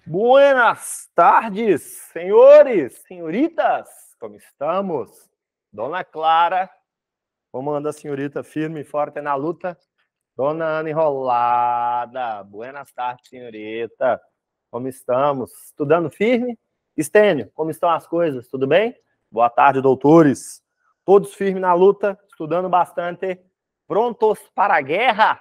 Buenas tardes, senhores, senhoritas, como estamos? Dona Clara, comanda a senhorita firme e forte na luta. Dona Ana enrolada, buenas tardes, senhorita, como estamos? Estudando firme? Estênio, como estão as coisas? Tudo bem? Boa tarde, doutores. Todos firmes na luta, estudando bastante, prontos para a guerra?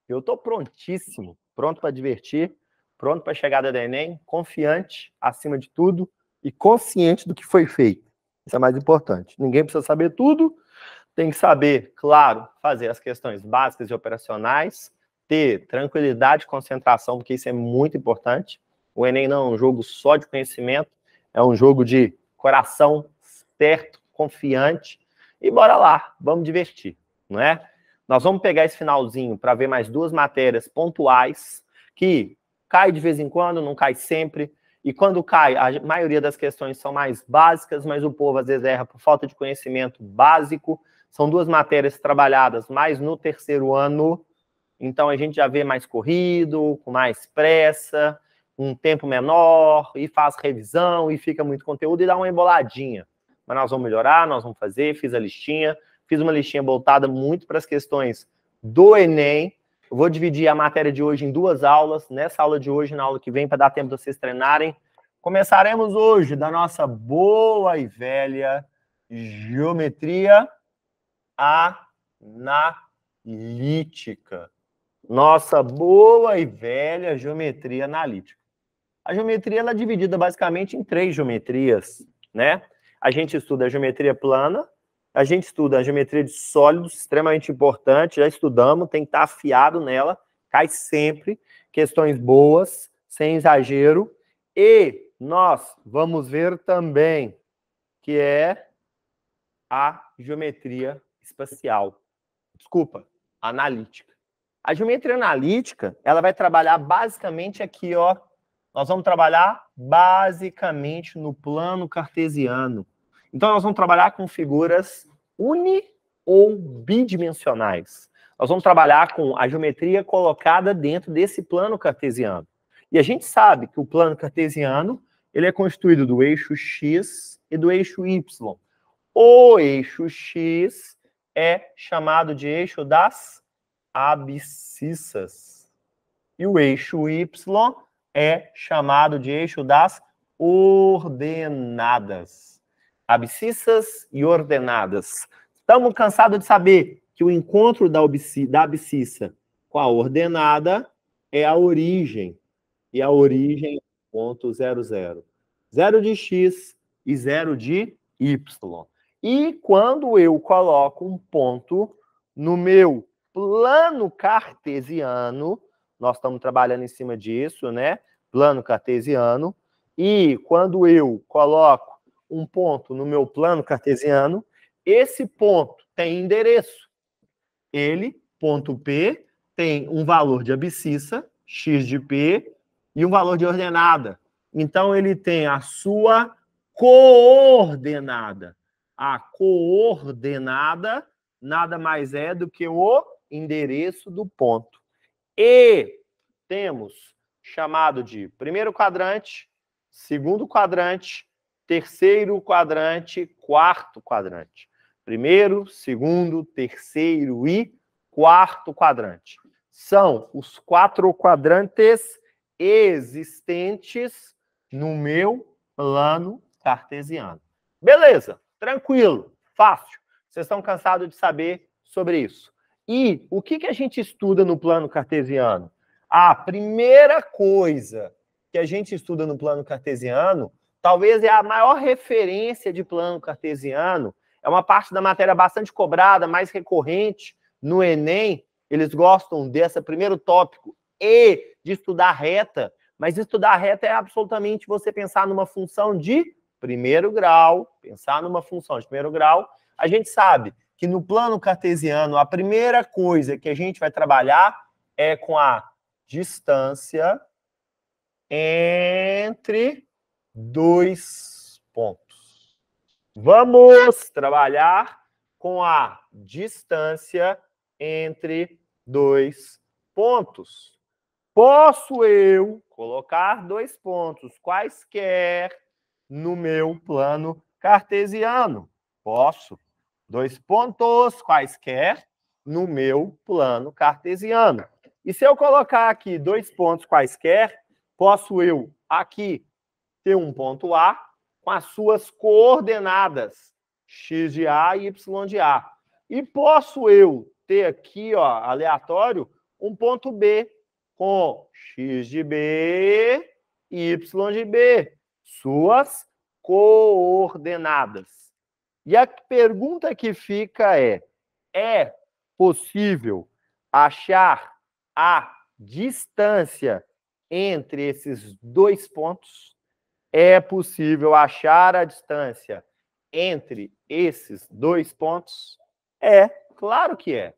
Eu estou prontíssimo, pronto para divertir, pronto para a chegada do Enem, confiante, acima de tudo, e consciente do que foi feito. Isso é mais importante. Ninguém precisa saber tudo, tem que saber, claro, fazer as questões básicas e operacionais, ter tranquilidade e concentração, porque isso é muito importante. O Enem não é um jogo só de conhecimento, é um jogo de coração certo, confiante, e bora lá, vamos divertir, não é? Nós vamos pegar esse finalzinho para ver mais duas matérias pontuais, que cai de vez em quando, não cai sempre, e quando cai, a maioria das questões são mais básicas, mas o povo às vezes erra por falta de conhecimento básico. São duas matérias trabalhadas mais no terceiro ano, então a gente já vê mais corrido, com mais pressa, um tempo menor, e faz revisão, e fica muito conteúdo, e dá uma emboladinha. Mas nós vamos melhorar, nós vamos fazer, fiz a listinha, fiz uma listinha voltada muito para as questões do Enem. Eu vou dividir a matéria de hoje em duas aulas, nessa aula de hoje e na aula que vem, para dar tempo de vocês treinarem. Começaremos hoje da nossa boa e velha geometria analítica. Nossa boa e velha geometria analítica. A geometria ela é dividida basicamente em três geometrias, né? A gente estuda a geometria plana, a gente estuda a geometria de sólidos, extremamente importante, já estudamos, tem que estar afiado nela, cai sempre, questões boas, sem exagero, e nós vamos ver também que é a geometria espacial, desculpa, analítica. A geometria analítica, ela vai trabalhar basicamente aqui, ó, nós vamos trabalhar basicamente no plano cartesiano. Então, nós vamos trabalhar com figuras uni- ou bidimensionais. Nós vamos trabalhar com a geometria colocada dentro desse plano cartesiano. E a gente sabe que o plano cartesiano ele é constituído do eixo X e do eixo Y. O eixo X é chamado de eixo das abscissas. E o eixo Y é chamado de eixo das ordenadas. Abscissas e ordenadas. Estamos cansados de saber que o encontro da abscissa com a ordenada é a origem. E a origem é ponto 0, 0. 0 de x e 0 de y. E quando eu coloco um ponto no meu plano cartesiano, nós estamos trabalhando em cima disso, né? Plano cartesiano. E quando eu coloco um ponto no meu plano cartesiano, esse ponto tem endereço. Ele, ponto P, tem um valor de abscissa, x de P, e um valor de ordenada. Então, ele tem a sua coordenada. A coordenada nada mais é do que o endereço do ponto. E temos chamado de primeiro quadrante, segundo quadrante, terceiro quadrante, quarto quadrante. Primeiro, segundo, terceiro e quarto quadrante. São os quatro quadrantes existentes no meu plano cartesiano. Beleza, tranquilo, fácil. Vocês estão cansados de saber sobre isso. E o que a gente estuda no plano cartesiano? A primeira coisa que a gente estuda no plano cartesiano, talvez é a maior referência de plano cartesiano, é uma parte da matéria bastante cobrada, mais recorrente no Enem. Eles gostam desse primeiro tópico e de estudar reta, mas estudar reta é absolutamente você pensar numa função de primeiro grau, pensar numa função de primeiro grau. A gente sabe que no plano cartesiano, a primeira coisa que a gente vai trabalhar é com a distância entre dois pontos. Vamos trabalhar com a distância entre dois pontos. Posso eu colocar 2 pontos quaisquer no meu plano cartesiano? Posso. 2 pontos quaisquer no meu plano cartesiano. E se eu colocar aqui 2 pontos quaisquer, posso eu aqui ter um ponto A com as suas coordenadas, x de A e y de A. E posso eu ter aqui, ó, aleatório, um ponto B com x de B e y de B, suas coordenadas. E a pergunta que fica é possível achar a distância entre esses 2 pontos? É possível achar a distância entre esses 2 pontos? É, claro que é.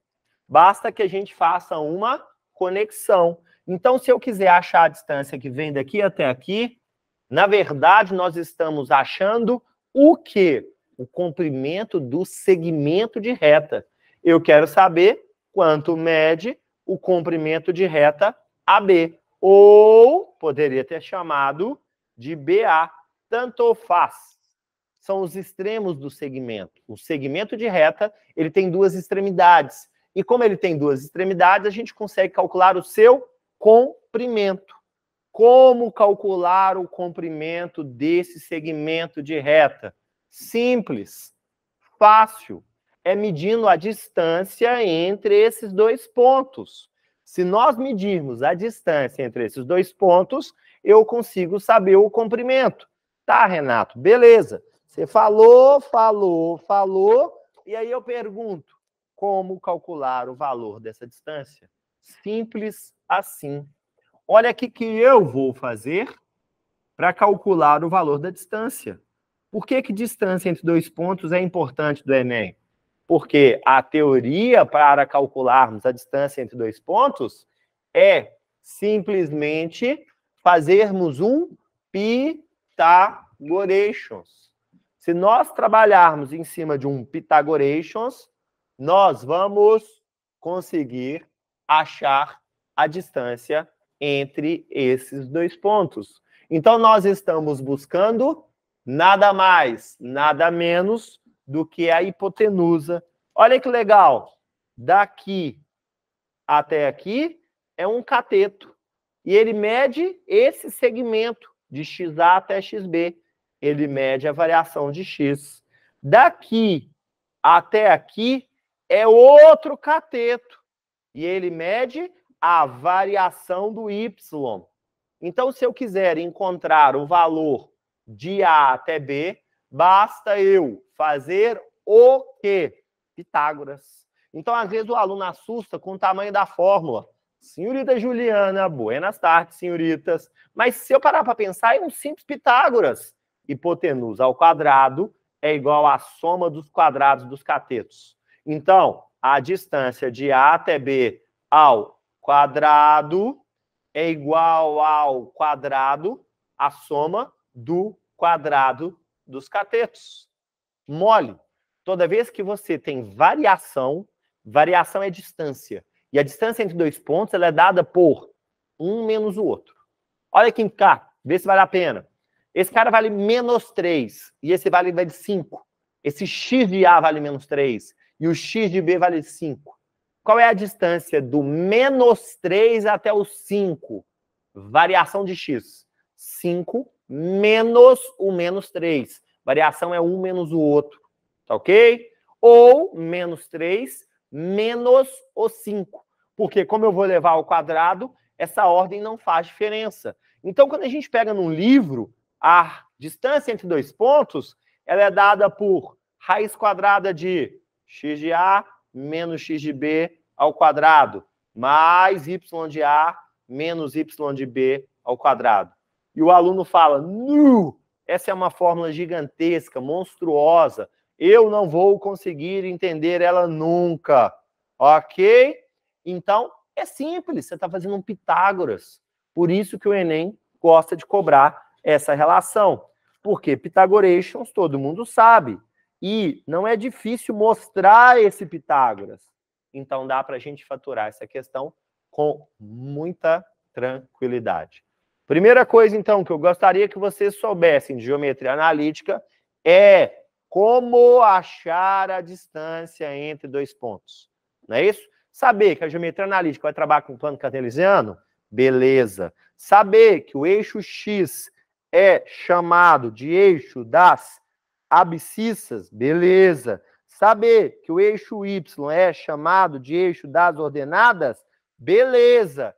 Basta que a gente faça uma conexão. Então, se eu quiser achar a distância que vem daqui até aqui, na verdade, nós estamos achando o quê? O comprimento do segmento de reta. Eu quero saber quanto mede o comprimento de reta AB. Ou poderia ter chamado de BA. Tanto faz. São os extremos do segmento. O segmento de reta, ele tem 2 extremidades. E como ele tem 2 extremidades, a gente consegue calcular o seu comprimento. Como calcular o comprimento desse segmento de reta? Simples, fácil. É medindo a distância entre esses 2 pontos. Se nós medirmos a distância entre esses 2 pontos, eu consigo saber o comprimento. Tá, Renato? Beleza. Você falou, e aí eu pergunto, como calcular o valor dessa distância? Simples assim. Olha o que eu vou fazer para calcular o valor da distância. Por que distância entre 2 pontos é importante do Enem? Porque a teoria para calcularmos a distância entre 2 pontos é simplesmente fazermos um Pythagoreans. Se nós trabalharmos em cima de um Pythagoreans, nós vamos conseguir achar a distância entre esses 2 pontos. Então, nós estamos buscando nada mais, nada menos do que a hipotenusa. Olha que legal. Daqui até aqui é um cateto. E ele mede esse segmento de XA até XB. Ele mede a variação de X. Daqui até aqui é outro cateto. E ele mede a variação do Y. Então, se eu quiser encontrar o valor de A até B, basta eu fazer o quê? Pitágoras. Então, às vezes, o aluno assusta com o tamanho da fórmula. Senhorita Juliana, buenas tardes, senhoritas. Mas se eu parar para pensar, é um simples Pitágoras. Hipotenusa ao quadrado é igual à soma dos quadrados dos catetos. Então, a distância de A até B ao quadrado é igual ao quadrado, a soma do quadrado dos catetos. Mole. Toda vez que você tem variação, variação é distância. E a distância entre 2 pontos ela é dada por um menos o outro. Olha aqui cá, vê se vale a pena. Esse cara vale menos 3 e esse vale 5. Esse x de A vale menos 3 e o x de B vale 5. Qual é a distância do menos 3 até o 5? Variação de x. 5 menos o menos 3. Variação é um menos o outro. Tá ok? Ou menos 3 menos o 5. Porque como eu vou levar ao quadrado, essa ordem não faz diferença. Então, quando a gente pega num livro, a distância entre 2 pontos, ela é dada por raiz quadrada de x de A menos x de B ao quadrado, mais y de A menos y de B ao quadrado. E o aluno fala, nu, essa é uma fórmula gigantesca, monstruosa, eu não vou conseguir entender ela nunca, ok? Então, é simples, você está fazendo um Pitágoras. Por isso que o Enem gosta de cobrar essa relação. Porque Pythagoreans todo mundo sabe. E não é difícil mostrar esse Pitágoras. Então, dá para a gente faturar essa questão com muita tranquilidade. Primeira coisa, então, que eu gostaria que vocês soubessem de geometria analítica é como achar a distância entre dois pontos. Não é isso? Saber que a geometria analítica vai trabalhar com plano cartesiano? Beleza. Saber que o eixo X é chamado de eixo das abscissas? Beleza. Saber que o eixo Y é chamado de eixo das ordenadas? Beleza.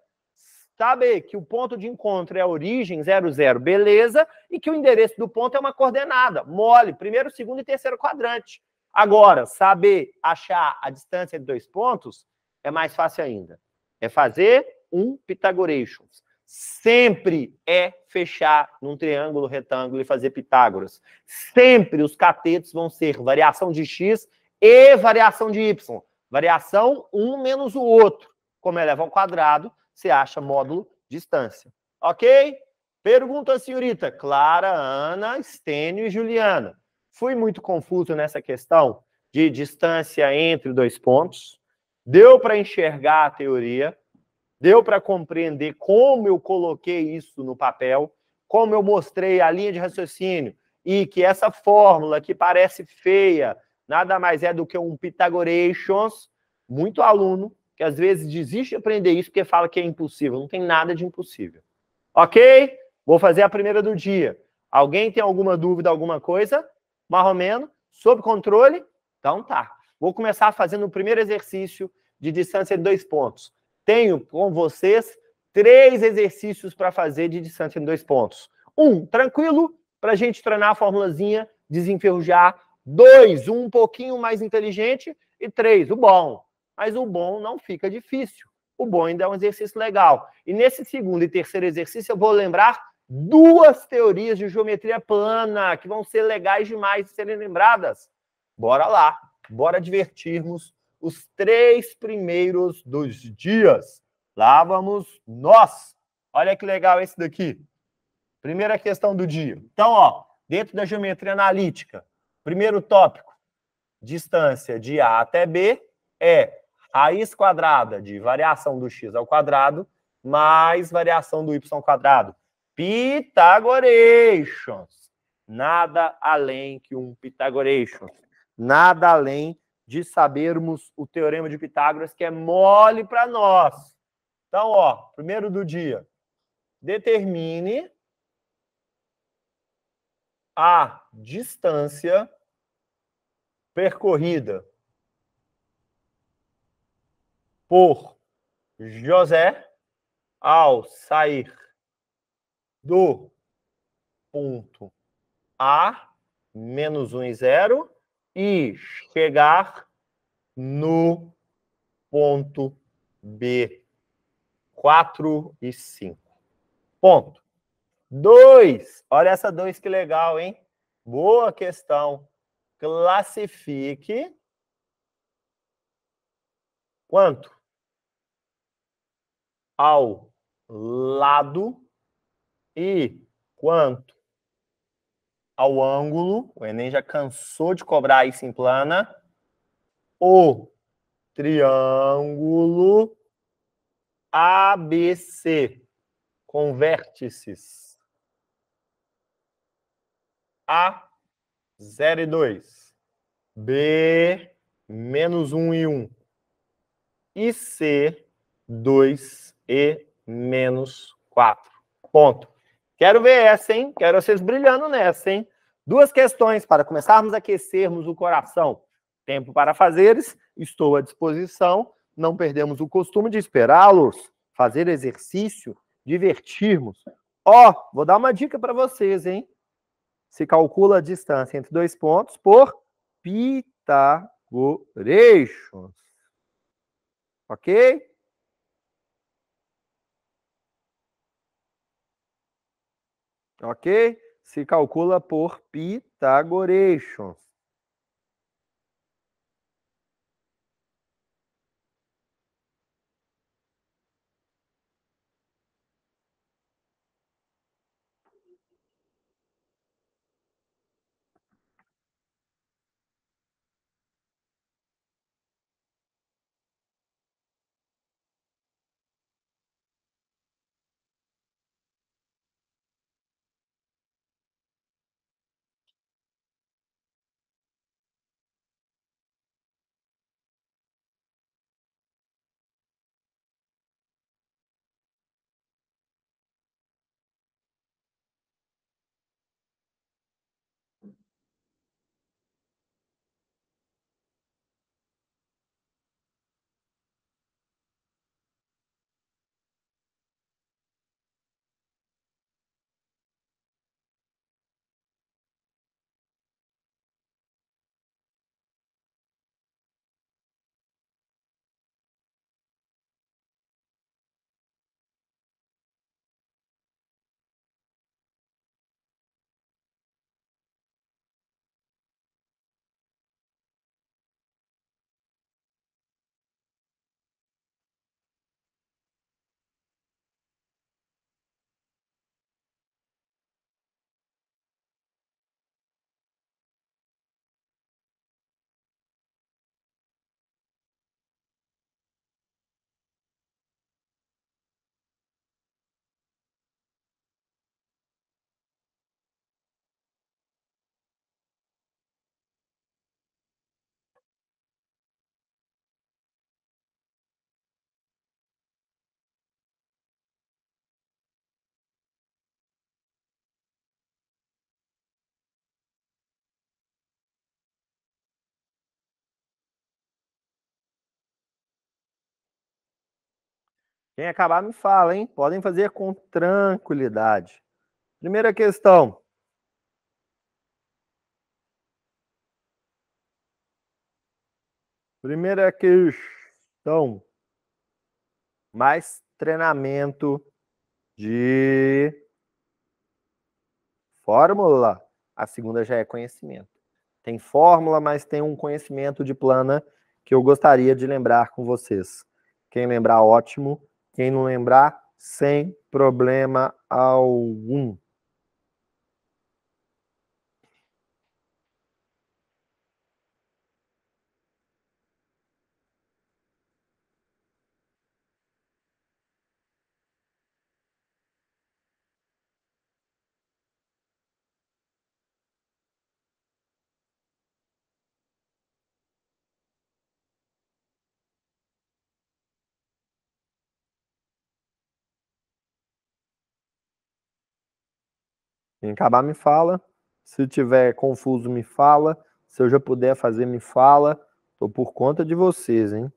Saber que o ponto de encontro é a origem 0, 0, beleza, e que o endereço do ponto é uma coordenada, mole, primeiro, segundo e terceiro quadrante. Agora, saber achar a distância de dois pontos é mais fácil ainda. É fazer um Pythagoreans. Sempre é fechar num triângulo retângulo e fazer Pitágoras. Sempre os catetos vão ser variação de x e variação de y. Variação um menos o outro. Como eleva ao quadrado, você acha módulo distância. Ok? Pergunta, senhorita. Clara, Ana, Estênio e Juliana. Fui muito confuso nessa questão de distância entre dois pontos. Deu para enxergar a teoria. Deu para compreender como eu coloquei isso no papel, como eu mostrei a linha de raciocínio e que essa fórmula que parece feia nada mais é do que um Pythagoreans. Muito aluno que às vezes desiste de aprender isso porque fala que é impossível. Não tem nada de impossível. Ok? Vou fazer a primeira do dia. Alguém tem alguma dúvida, alguma coisa? Mais ou menos? Sob controle? Então tá. Vou começar fazendo o primeiro exercício de distância de dois pontos. Tenho com vocês 3 exercícios para fazer de distância em 2 pontos. 1, tranquilo, para a gente treinar a formulazinha, desenferrujar. 2, um pouquinho mais inteligente. E 3, o bom. Mas o bom não fica difícil. O bom ainda é um exercício legal. E nesse segundo e terceiro exercício eu vou lembrar 2 teorias de geometria plana que vão ser legais demais de serem lembradas. Bora lá, bora divertirmos os 3 primeiros dos dias. Lá vamos nós. Olha que legal esse daqui. Primeira questão do dia. Então, ó, dentro da geometria analítica, primeiro tópico, distância de A até B é raiz quadrada de variação do x ao quadrado mais variação do y ao quadrado. Pythagoreans. Nada além que um Pythagoreans. Nada além de sabermos o teorema de Pitágoras, que é mole para nós. Então, ó, primeiro do dia. Determine a distância percorrida por José ao sair do ponto A, menos 1 e 0, e chegar no ponto B, 4 e 5. Ponto. 2. Olha essa 2 que legal, hein? Boa questão. Classifique quanto ao lado e quanto ao ângulo. O Enem já cansou de cobrar isso em plana. O triângulo ABC com vértices A, 0 e 2. B, menos 1 e 1. E C, 2 e menos 4. Ponto. Quero ver essa, hein? Quero vocês brilhando nessa, hein? 2 questões para começarmos a aquecermos o coração. Tempo para fazeres, estou à disposição. Não perdemos o costume de esperá-los, fazer exercício, divertirmos. Ó, vou dar uma dica para vocês, hein? Se calcula a distância entre 2 pontos por Pythagoreans. Ok? Ok? Se calcula por Pythagoreans. Quem acabar me fala, hein? Podem fazer com tranquilidade. Primeira questão. Primeira questão. Mais treinamento de fórmula. A segunda já é conhecimento. Tem fórmula, mas tem um conhecimento de plana que eu gostaria de lembrar com vocês. Quem lembrar, ótimo. Quem não lembrar, sem problema algum. Quem acabar, me fala. Se tiver confuso, me fala. Se eu já puder fazer, me fala. Tô por conta de vocês, hein?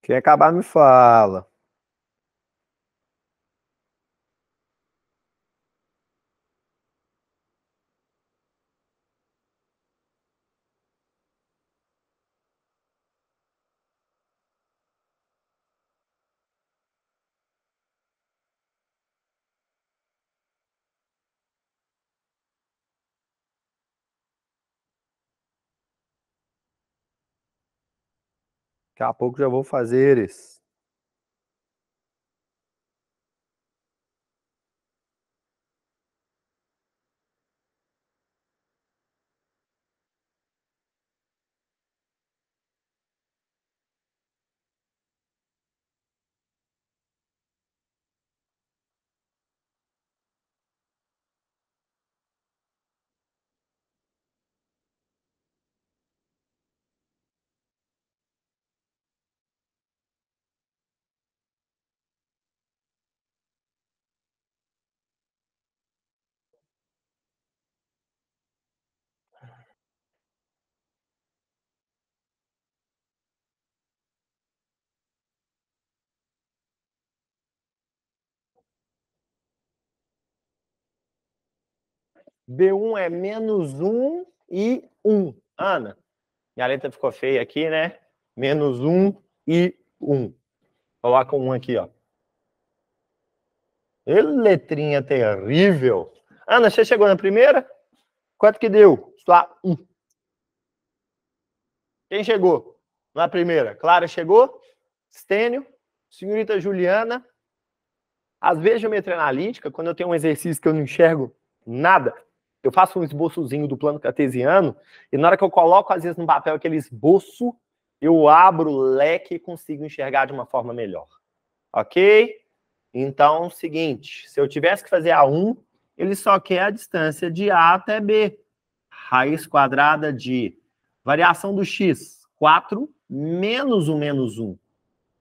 Quem acabar, me fala. Daqui a pouco já vou fazer isso. B1 é menos 1 e 1. Ana, minha letra ficou feia aqui, né? Menos 1 e 1. Coloca 1 aqui, ó. Letrinha terrível. Ana, você chegou na primeira? Quanto que deu? Só 1. Quem chegou na primeira? Clara chegou? Stênio? Senhorita Juliana? Às vezes, geometria analítica, quando eu tenho um exercício que eu não enxergo nada, eu faço um esboçozinho do plano cartesiano, e na hora que eu coloco, às vezes, no papel aquele esboço, eu abro o leque e consigo enxergar de uma forma melhor. Ok? Então, seguinte, se eu tivesse que fazer A1, ele só quer a distância de A até B. Raiz quadrada de variação do x, 4 menos o menos 1,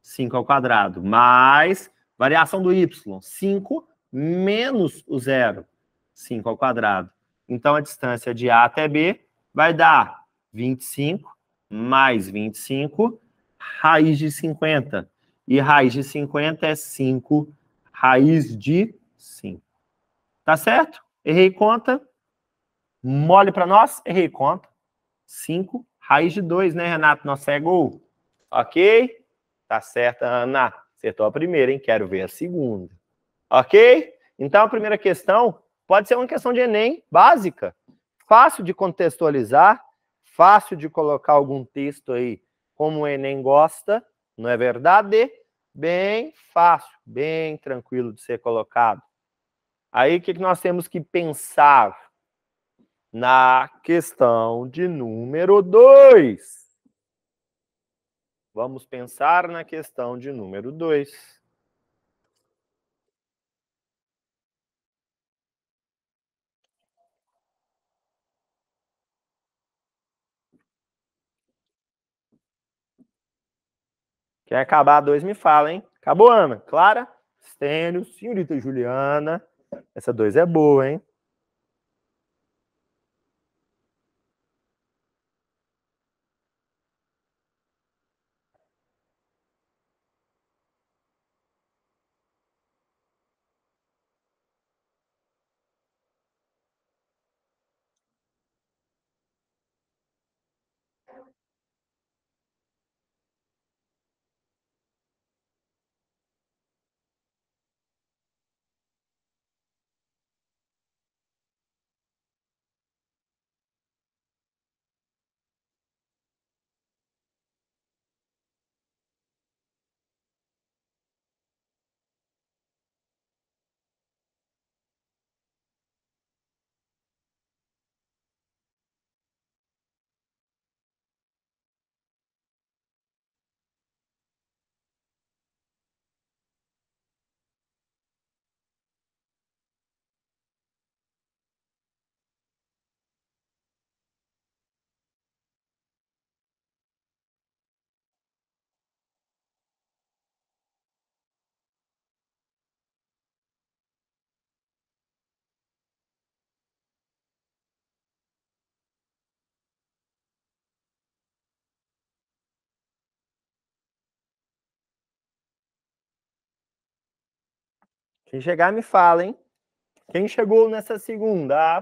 5 ao quadrado, mais variação do y, 5 menos o zero, 5 ao quadrado. Então, a distância de A até B vai dar 25 mais 25, raiz de 50. E raiz de 50 é 5, raiz de 5. Tá certo? Errei conta. Mole para nós, errei conta. 5, raiz de 2, né, Renato? Nosso cego. Ok? Tá certo, Ana. Acertou a primeira, hein? Quero ver a segunda. Ok? Então, a primeira questão Pode ser uma questão de Enem básica, fácil de contextualizar, fácil de colocar algum texto aí como o Enem gosta, não é verdade? Bem fácil, bem tranquilo de ser colocado. Aí, o que nós temos que pensar? Na questão de número 2. Vamos pensar na questão de número 2. Quem acabar 2 me fala, hein? Acabou, Ana? Clara? Estênio, senhorita Juliana. Essa 2 é boa, hein? Quem chegar me fala, hein? Quem chegou nessa segunda?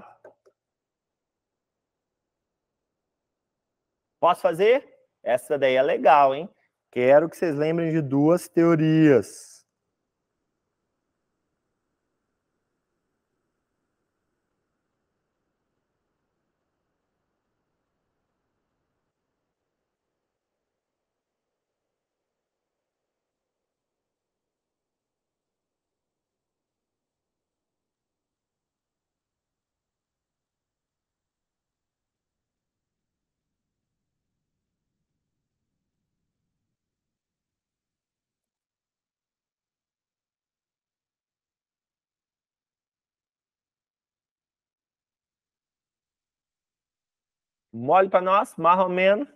Posso fazer? Essa daí é legal, hein? Quero que vocês lembrem de 2 teorias. Mole para nós, mais ou menos.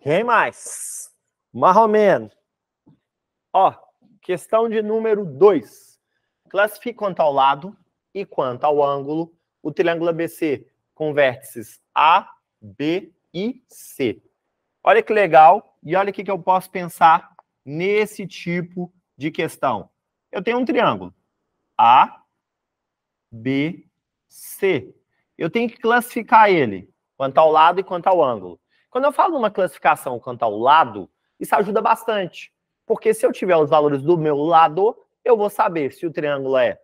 Quem mais? Mais ou menos. Ó, questão de número 2. Classifique quanto ao lado e quanto ao ângulo o triângulo ABC com vértices A, B e C. Olha que legal, e olha o que eu posso pensar nesse tipo de questão. Eu tenho um triângulo A, B, C. Eu tenho que classificar ele quanto ao lado e quanto ao ângulo. Quando eu falo numa classificação quanto ao lado, isso ajuda bastante. Porque se eu tiver os valores do meu lado, eu vou saber se o triângulo é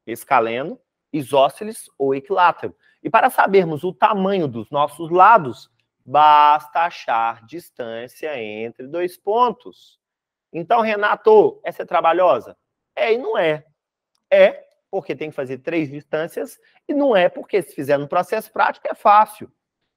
escaleno, isósceles ou equilátero. E para sabermos o tamanho dos nossos lados, basta achar distância entre 2 pontos. Então, Renato, essa é trabalhosa? É e não é. É porque tem que fazer 3 distâncias e não é porque se fizer no processo prático é fácil.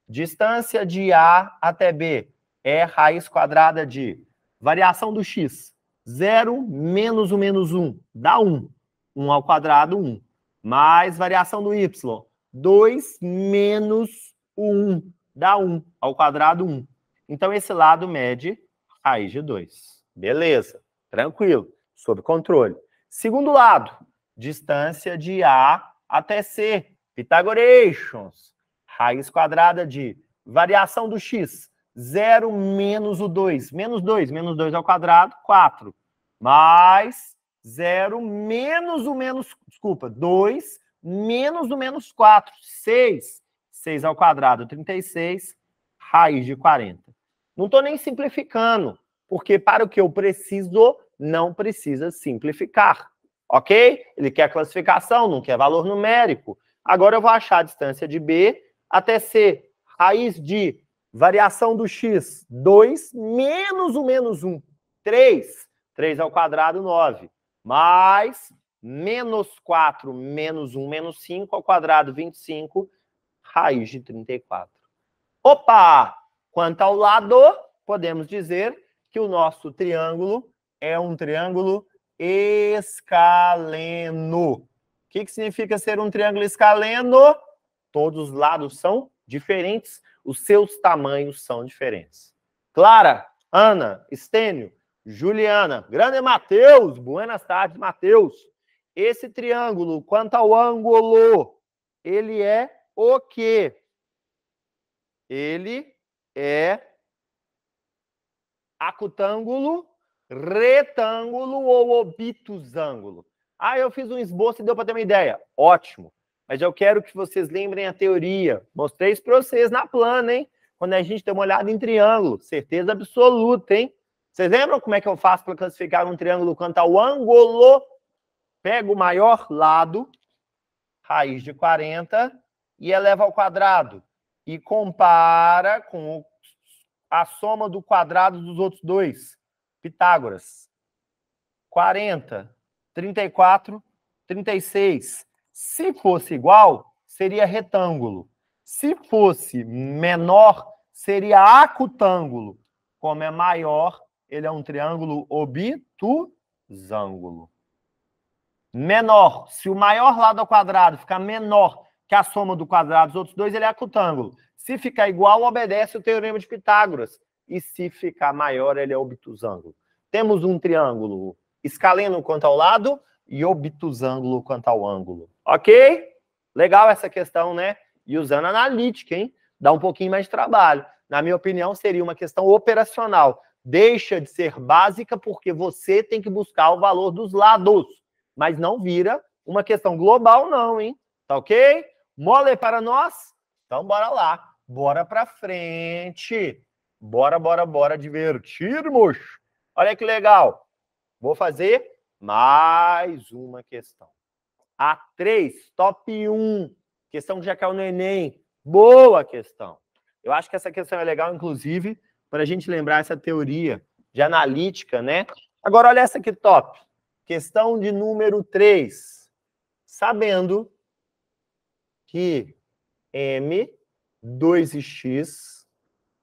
Distância de A até B é raiz quadrada de variação do x. 0 menos o menos 1 dá 1. 1 ao quadrado, 1. Mais variação do y. 2 menos o 1 dá 1 ao quadrado, 1. Então, esse lado mede raiz de 2. Beleza, tranquilo, sob controle. Segundo lado, distância de A até C. Pythagoreans. Raiz quadrada de variação do x. 0 menos o 2. Menos 2. Menos 2 ao quadrado, 4. Mais 0 menos o menos... Desculpa, 2 menos o menos 4. 6. 6 ao quadrado, 36, raiz de 40. Não estou nem simplificando, porque para o que eu preciso, não precisa simplificar. Ok? Ele quer classificação, não quer valor numérico. Agora eu vou achar a distância de B até C. Raiz de variação do x, 2 menos o menos 1, 3. 3 ao quadrado, 9. Mais menos 4 menos 1 menos 5 ao quadrado, 25. Raiz de 34. Opa! Quanto ao lado, podemos dizer que o nosso triângulo é um triângulo escaleno. O que significa ser um triângulo escaleno? Todos os lados são diferentes, os seus tamanhos são diferentes. Clara, Ana, Estênio, Juliana, grande Matheus, buenas tardes, Matheus. Esse triângulo, quanto ao ângulo, ele é o quê? Ele é acutângulo, retângulo ou obtusângulo? Ah, eu fiz um esboço e deu para ter uma ideia. Ótimo. Mas eu quero que vocês lembrem a teoria. Mostrei isso para vocês na plana, hein? Quando a gente deu uma olhada em triângulo. Certeza absoluta, hein? Vocês lembram como é que eu faço para classificar um triângulo quanto ao ângulo? Pego o maior lado, raiz de 40, e eleva ao quadrado. E compara com a soma do quadrado dos outros dois. Pitágoras. 40, 34, 36. Se fosse igual, seria retângulo. Se fosse menor, seria acutângulo. Como é maior, ele é um triângulo obtusângulo. Menor. Se o maior lado ao quadrado ficar menor que a soma do quadrado dos outros dois, ele é acutângulo. Se ficar igual, obedece o teorema de Pitágoras. E se ficar maior, ele é obtusângulo. Temos um triângulo escaleno quanto ao lado e obtusângulo quanto ao ângulo. Ok? Legal essa questão, né? E usando analítica, hein? Dá um pouquinho mais de trabalho. Na minha opinião, seria uma questão operacional. Deixa de ser básica porque você tem que buscar o valor dos lados. Mas não vira uma questão global, não, hein? Tá ok? Mole para nós? Então, bora lá. Bora para frente. Bora, bora, bora divertirmos. Olha que legal. Vou fazer mais uma questão. A3, top 1. Questão que já caiu no Enem. Boa questão. Eu acho que essa questão é legal, inclusive, para a gente lembrar essa teoria de analítica, né? Agora, olha essa aqui top. Questão de número 3. Sabendo que M, 2x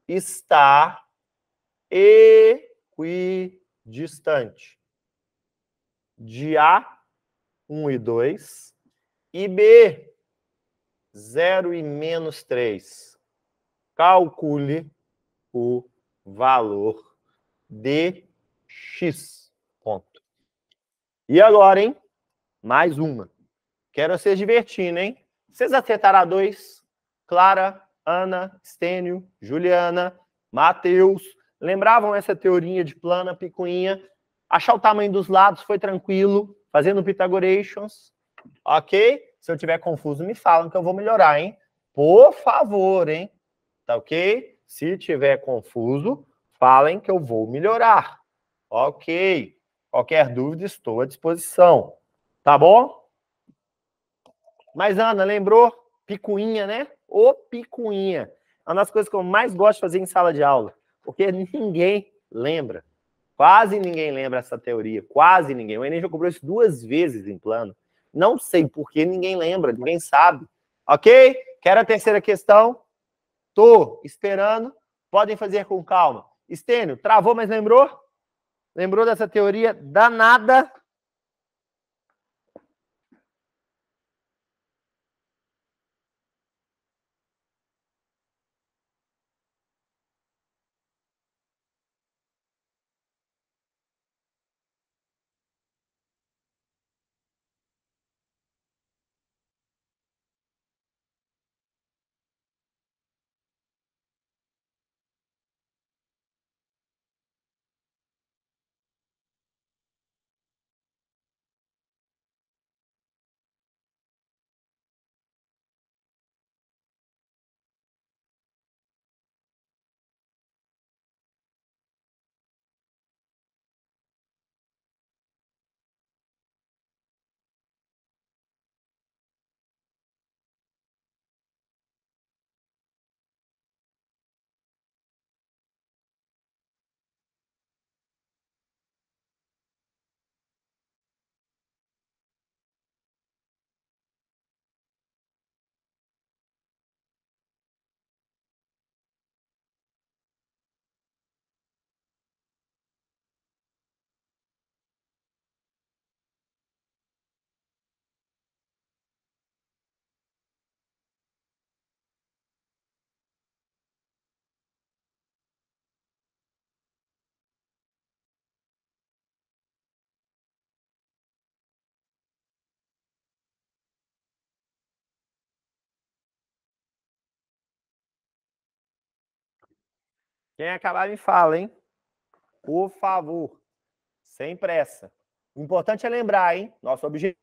está equidistante de A, 1 e 2, e B, 0 e menos 3. Calcule o valor de x. Ponto. E agora, hein? Mais uma. Quero vocês divertindo, hein? Vocês acertaram a 2? Clara, Ana, Estênio, Juliana, Matheus. Lembravam essa teoria de plana, picuinha? Achar o tamanho dos lados foi tranquilo, fazendo Pythagoreans. Ok? Se eu tiver confuso, me falam que eu vou melhorar, hein? Por favor, hein? Tá ok? Se tiver confuso, falem que eu vou melhorar. Ok. Qualquer dúvida, estou à disposição. Tá bom? Mas, Ana, lembrou? Picuinha, né? Ô, picuinha. É uma das coisas que eu mais gosto de fazer em sala de aula. Porque ninguém lembra. Quase ninguém lembra essa teoria. Quase ninguém. O Enem já cobrou isso 2 vezes em plano. Não sei por que ninguém lembra, ninguém sabe. Ok? Quero a terceira questão. Tô esperando. Podem fazer com calma. Estênio, travou, mas lembrou? Lembrou dessa teoria danada? Quem acabar me fala, hein? Por favor. Sem pressa. O importante é lembrar, hein? Nosso objetivo.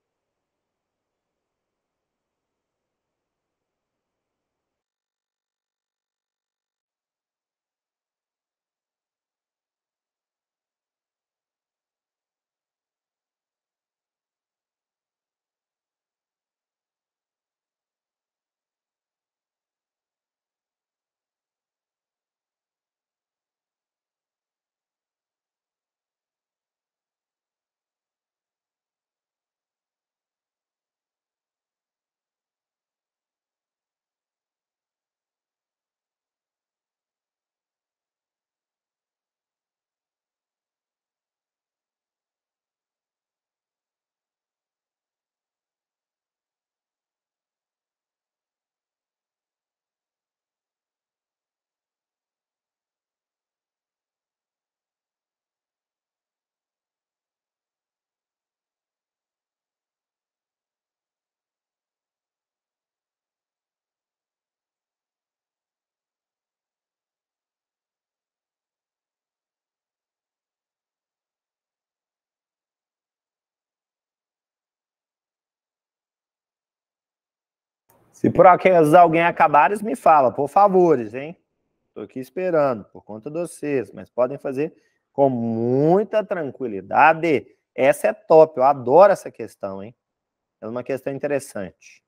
Se por acaso alguém acabar, eles me falam, por favores, hein? Estou aqui esperando, por conta de vocês, mas podem fazer com muita tranquilidade. Essa é top, eu adoro essa questão, hein? É uma questão interessante.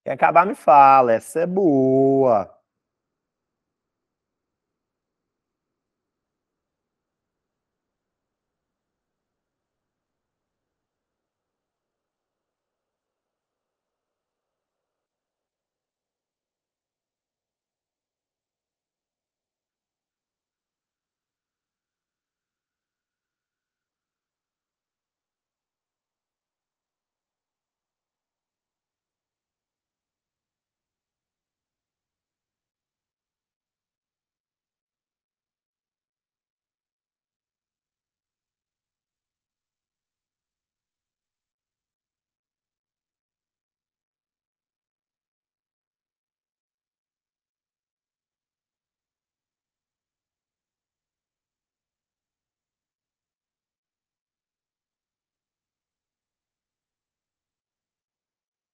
Quem acabar, me fala, essa é boa.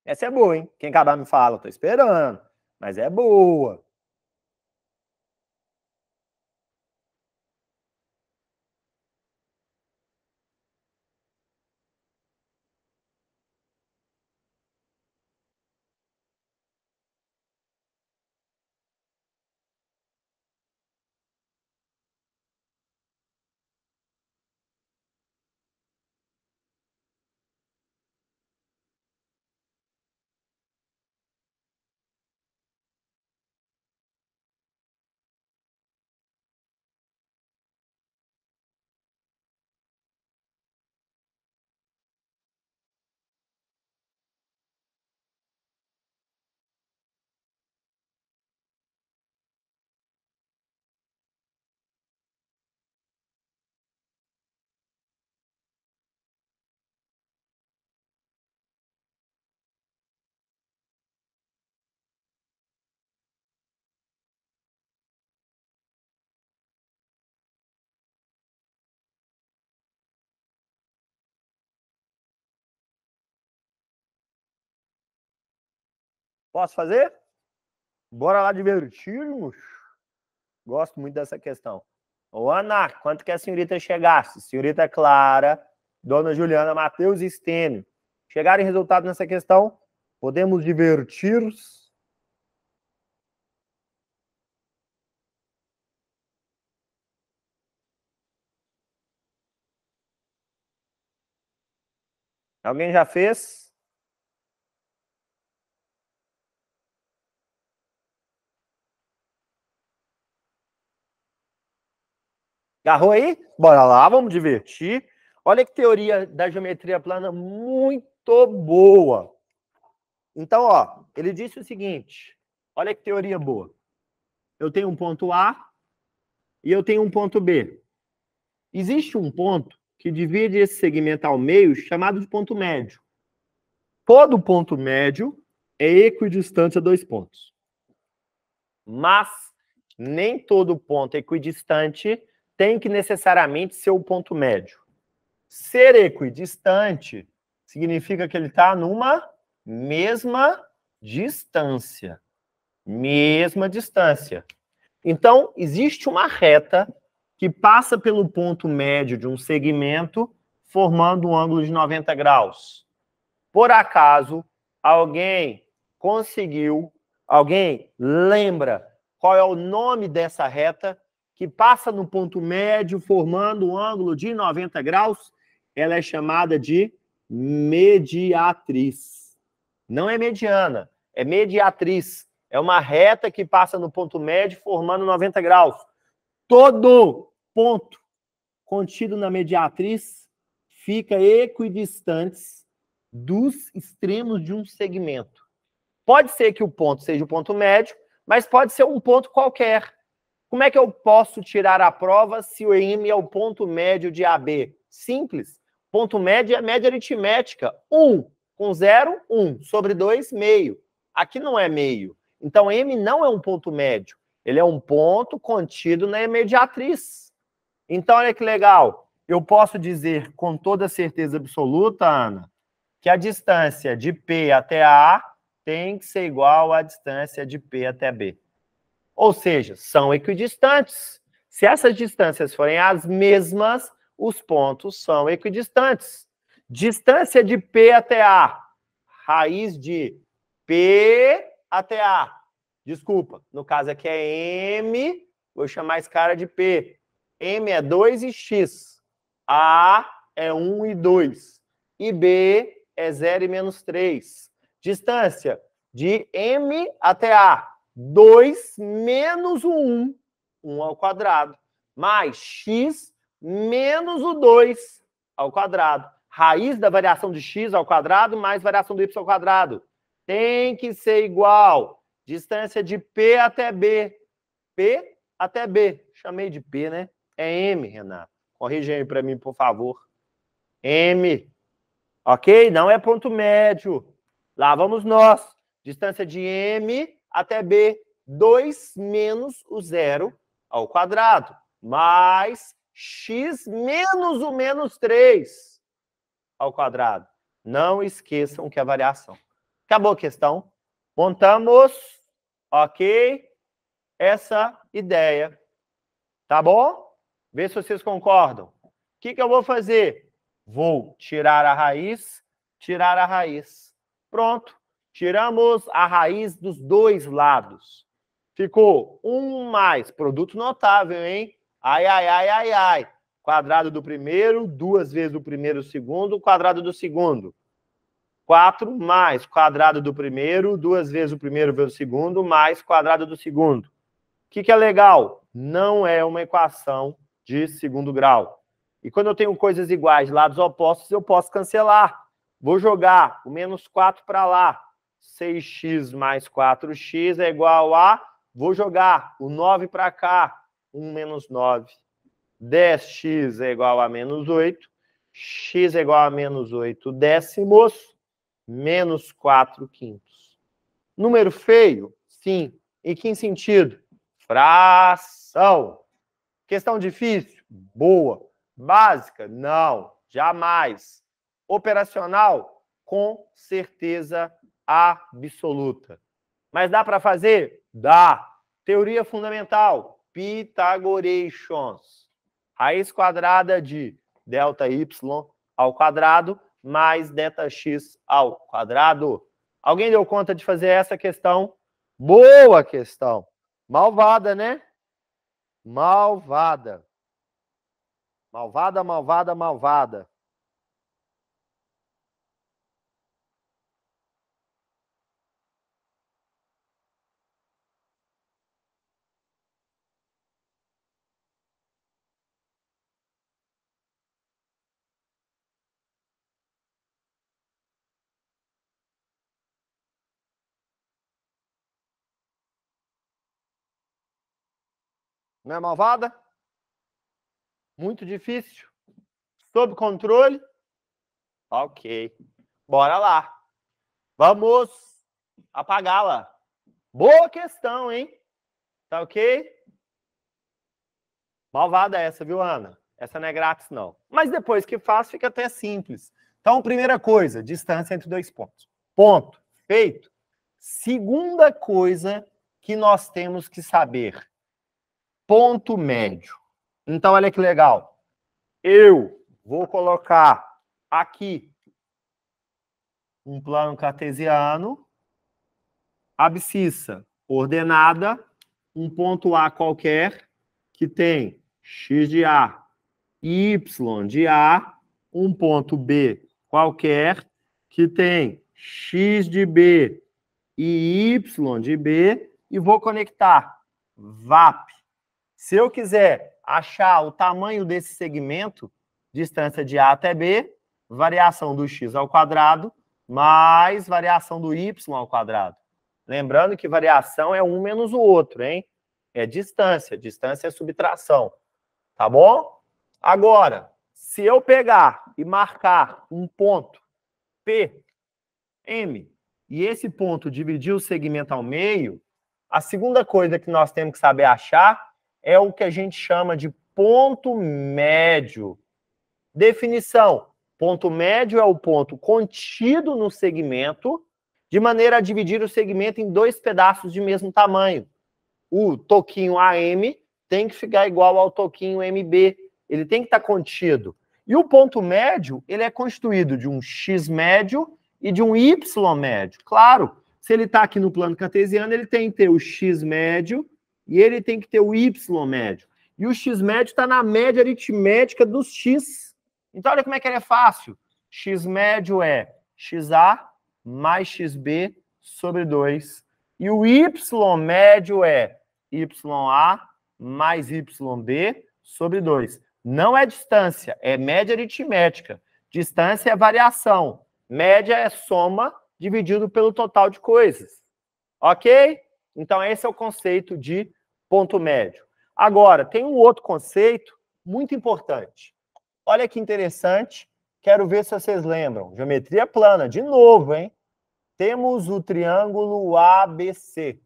Essa é boa, hein? Quem acabar, me fala, tô esperando. Mas é boa. Posso fazer? Bora lá divertirmos. Gosto muito dessa questão. Ô, Ana, quanto que a senhorita chegasse? Senhorita Clara, dona Juliana, Matheus e Stênio. Chegaram em resultado nessa questão? Podemos divertir-nos? Alguém já fez? Agarrou aí? Bora lá, vamos divertir. Olha que teoria da geometria plana muito boa. Então, ó, ele disse o seguinte, olha que teoria boa. Eu tenho um ponto A e eu tenho um ponto B. Existe um ponto que divide esse segmento ao meio, chamado de ponto médio. Todo ponto médio é equidistante a dois pontos. Mas nem todo ponto equidistante tem que necessariamente ser o ponto médio. Ser equidistante significa que ele está numa mesma distância. Mesma distância. Então, existe uma reta que passa pelo ponto médio de um segmento, formando um ângulo de 90 graus. Por acaso, alguém lembra qual é o nome dessa reta que passa no ponto médio, formando um ângulo de 90 graus? Ela é chamada de mediatriz. Não é mediana, é mediatriz. É uma reta que passa no ponto médio, formando 90 graus. Todo ponto contido na mediatriz fica equidistantes dos extremos de um segmento. Pode ser que o ponto seja o ponto médio, mas pode ser um ponto qualquer. Como é que eu posso tirar a prova se o M é o ponto médio de AB? Simples. Ponto médio é a média aritmética. 1 com 0, 1. Sobre 2, meio. Aqui não é meio. Então, M não é um ponto médio. Ele é um ponto contido na mediatriz. Então, olha que legal. Eu posso dizer com toda certeza absoluta, Ana, que a distância de P até A tem que ser igual à distância de P até B. Ou seja, são equidistantes. Se essas distâncias forem as mesmas, os pontos são equidistantes. Distância de P até A. Raiz de P até A. Desculpa, no caso aqui é M, vou chamar esse cara de P. M é 2 e X. A é 1 e 2. E B é 0 e menos 3. Distância de M até A. 2 menos o 1, 1 ao quadrado, mais x menos o 2 ao quadrado. Raiz da variação de x ao quadrado mais variação do y ao quadrado. Tem que ser igual. Distância de P até B. P até B. Chamei de P, né? É M, Renato. Corrige aí para mim, por favor. M. Ok? Não é ponto médio. Lá vamos nós. Distância de M até B, 2 menos o 0 ao quadrado, mais x menos o menos 3 ao quadrado. Não esqueçam que é variação. Acabou a questão. Montamos, ok, essa ideia. Tá bom? Vê se vocês concordam. O que eu vou fazer? Vou tirar a raiz, tirar a raiz. Pronto. Tiramos a raiz dos dois lados. Ficou 1 mais, produto notável, hein? Ai, ai, ai, ai, ai. Quadrado do primeiro, 2 vezes o primeiro, o segundo, quadrado do segundo. 4 mais quadrado do primeiro, 2 vezes o primeiro vezes o segundo, mais quadrado do segundo. O que é legal? Não é uma equação de segundo grau. E quando eu tenho coisas iguais, lados opostos, eu posso cancelar. Vou jogar o menos 4 para lá. 6x mais 4x é igual a... Vou jogar o 9 para cá. 1 menos 9. 10x é igual a menos 8. X é igual a menos 8 décimos. Menos 4 quintos. Número feio? Sim. Em que sentido? Fração. Questão difícil? Boa. Básica? Não. Jamais. Operacional? Com certeza absoluta. Mas dá para fazer? Dá. Teoria fundamental, Pythagoreans. Raiz quadrada de delta y ao quadrado mais δx ao quadrado. Alguém deu conta de fazer essa questão? Boa questão. Malvada, né? Malvada. Malvada, malvada, malvada. Não é malvada? Muito difícil? Sob controle? Ok. Bora lá. Vamos apagá-la. Boa questão, hein? Tá ok? Malvada essa, viu, Ana? Essa não é grátis, não. Mas depois que faz, fica até simples. Então, primeira coisa, distância entre dois pontos. Ponto. Feito. Segunda coisa que nós temos que saber. Ponto médio. Então, olha que legal. Eu vou colocar aqui um plano cartesiano, abscissa ordenada, um ponto A qualquer, que tem x de A e y de A, um ponto B qualquer, que tem x de B e y de B, e vou conectar VAP. Se eu quiser achar o tamanho desse segmento, distância de A até B, variação do x ao quadrado, mais variação do y ao quadrado. Lembrando que variação é um menos o outro, hein? É distância. Distância é subtração. Tá bom? Agora, se eu pegar e marcar um ponto P, M, e esse ponto dividir o segmento ao meio, a segunda coisa que nós temos que saber achar é o que a gente chama de ponto médio. Definição. Ponto médio é o ponto contido no segmento, de maneira a dividir o segmento em dois pedaços de mesmo tamanho. O toquinho AM tem que ficar igual ao toquinho MB. Ele tem que estar contido. E o ponto médio, ele é constituído de um x médio e de um y médio. Claro, se ele está aqui no plano cartesiano, ele tem que ter o x médio e ele tem que ter o y médio. E o x médio está na média aritmética dos x. Então, olha como é que ele é fácil. X médio é xa mais xb sobre 2. E o y médio é ya mais yb sobre 2. Não é distância, é média aritmética. Distância é variação. Média é soma dividido pelo total de coisas. Ok? Então, esse é o conceito de ponto médio. Agora, tem um outro conceito muito importante. Olha que interessante. Quero ver se vocês lembram. Geometria plana, de novo, hein? Temos o triângulo ABC.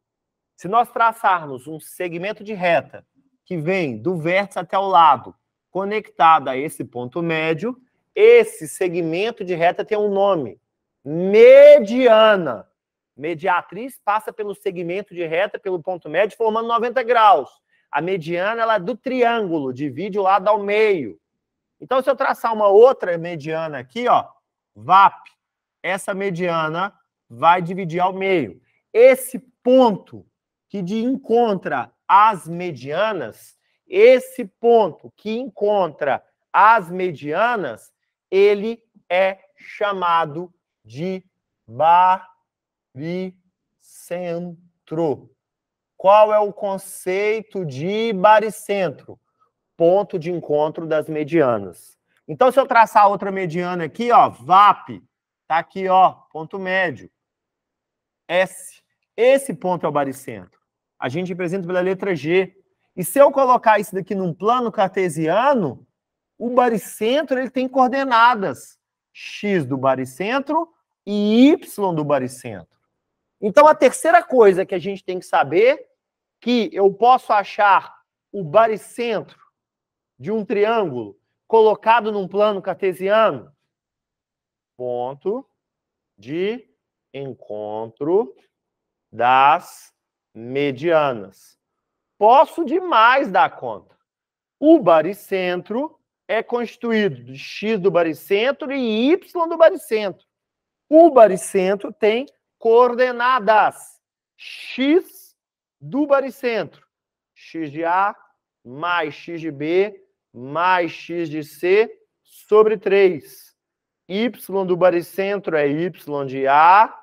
Se nós traçarmos um segmento de reta que vem do vértice até o lado, conectado a esse ponto médio, esse segmento de reta tem um nome: mediana. Mediatriz passa pelo segmento de reta, pelo ponto médio, formando 90 graus. A mediana ela é do triângulo, divide o lado ao meio. Então, se eu traçar uma outra mediana aqui, ó, VAP, essa mediana vai dividir ao meio. Esse ponto que encontra as medianas, esse ponto que encontra as medianas, ele é chamado de baricentro. Qual é o conceito de baricentro? Ponto de encontro das medianas. Então, se eu traçar outra mediana aqui, ó, VAP, tá aqui, ó, ponto médio. S. Esse ponto é o baricentro. A gente representa pela letra G. E se eu colocar isso daqui num plano cartesiano, o baricentro ele tem coordenadas x do baricentro e y do baricentro. Então, a terceira coisa que a gente tem que saber, que eu posso achar o baricentro de um triângulo colocado num plano cartesiano, ponto de encontro das medianas. Posso demais dar conta. O baricentro é constituído de x do baricentro e y do baricentro. O baricentro tem coordenadas x do baricentro. X de A mais x de B mais x de C sobre 3. Y do baricentro é y de A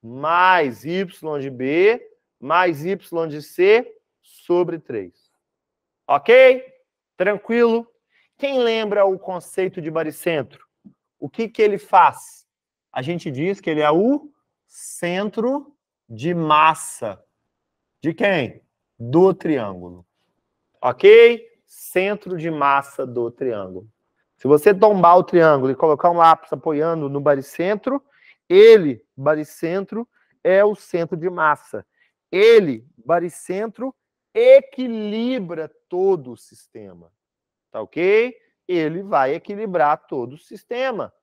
mais y de B mais y de C sobre 3. Ok? Tranquilo? Quem lembra o conceito de baricentro? O que ele faz? A gente diz que ele é o centro de massa. De quem? Do triângulo. Ok? Centro de massa do triângulo. Se você tombar o triângulo e colocar um lápis apoiando no baricentro, ele, baricentro, é o centro de massa. Ele, baricentro, equilibra todo o sistema. Tá ok? Ele vai equilibrar todo o sistema.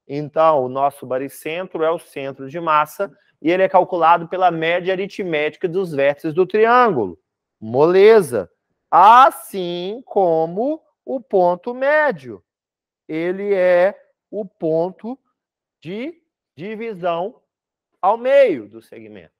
Então, o nosso baricentro é o centro de massa e ele é calculado pela média aritmética dos vértices do triângulo. Moleza. Assim como o ponto médio. Ele é o ponto de divisão ao meio do segmento.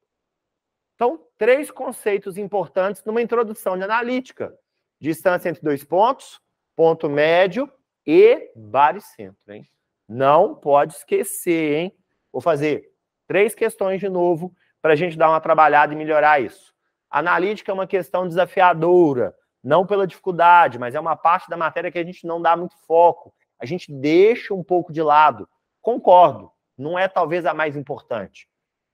Então, 3 conceitos importantes numa introdução de analítica. Distância entre 2 pontos, ponto médio e baricentro, hein? Não pode esquecer, hein? Vou fazer 3 questões de novo para a gente dar uma trabalhada e melhorar isso. Analítica é uma questão desafiadora, não pela dificuldade, mas é uma parte da matéria que a gente não dá muito foco. A gente deixa um pouco de lado. Concordo, não é talvez a mais importante.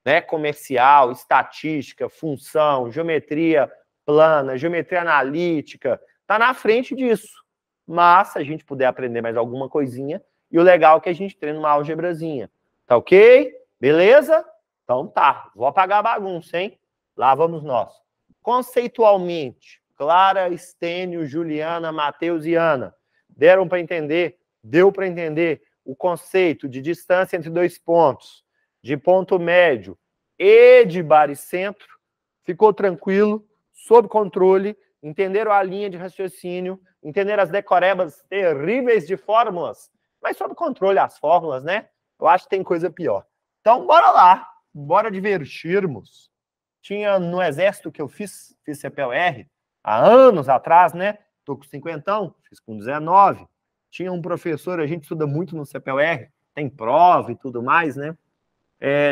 Né? Comercial, estatística, função, geometria plana, geometria analítica, está na frente disso. Mas, se a gente puder aprender mais alguma coisinha, e o legal é que a gente treina uma álgebrazinha. Tá ok? Beleza? Então tá, vou apagar a bagunça, hein? Lá vamos nós. Conceitualmente, Clara, Estênio, Juliana, Matheus e Ana deram para entender, deu para entender o conceito de distância entre 2 pontos, de ponto médio e de baricentro. Ficou tranquilo, sob controle, entenderam a linha de raciocínio, entenderam as decorebas terríveis de fórmulas, mas sob controle as fórmulas, né? Eu acho que tem coisa pior. Então, bora lá, bora divertirmos. Tinha no exército que eu fiz CPUR, há anos atrás, né? Tô com 50, fiz com 19. Tinha um professor, a gente estuda muito no CPUR, tem prova e tudo mais, né?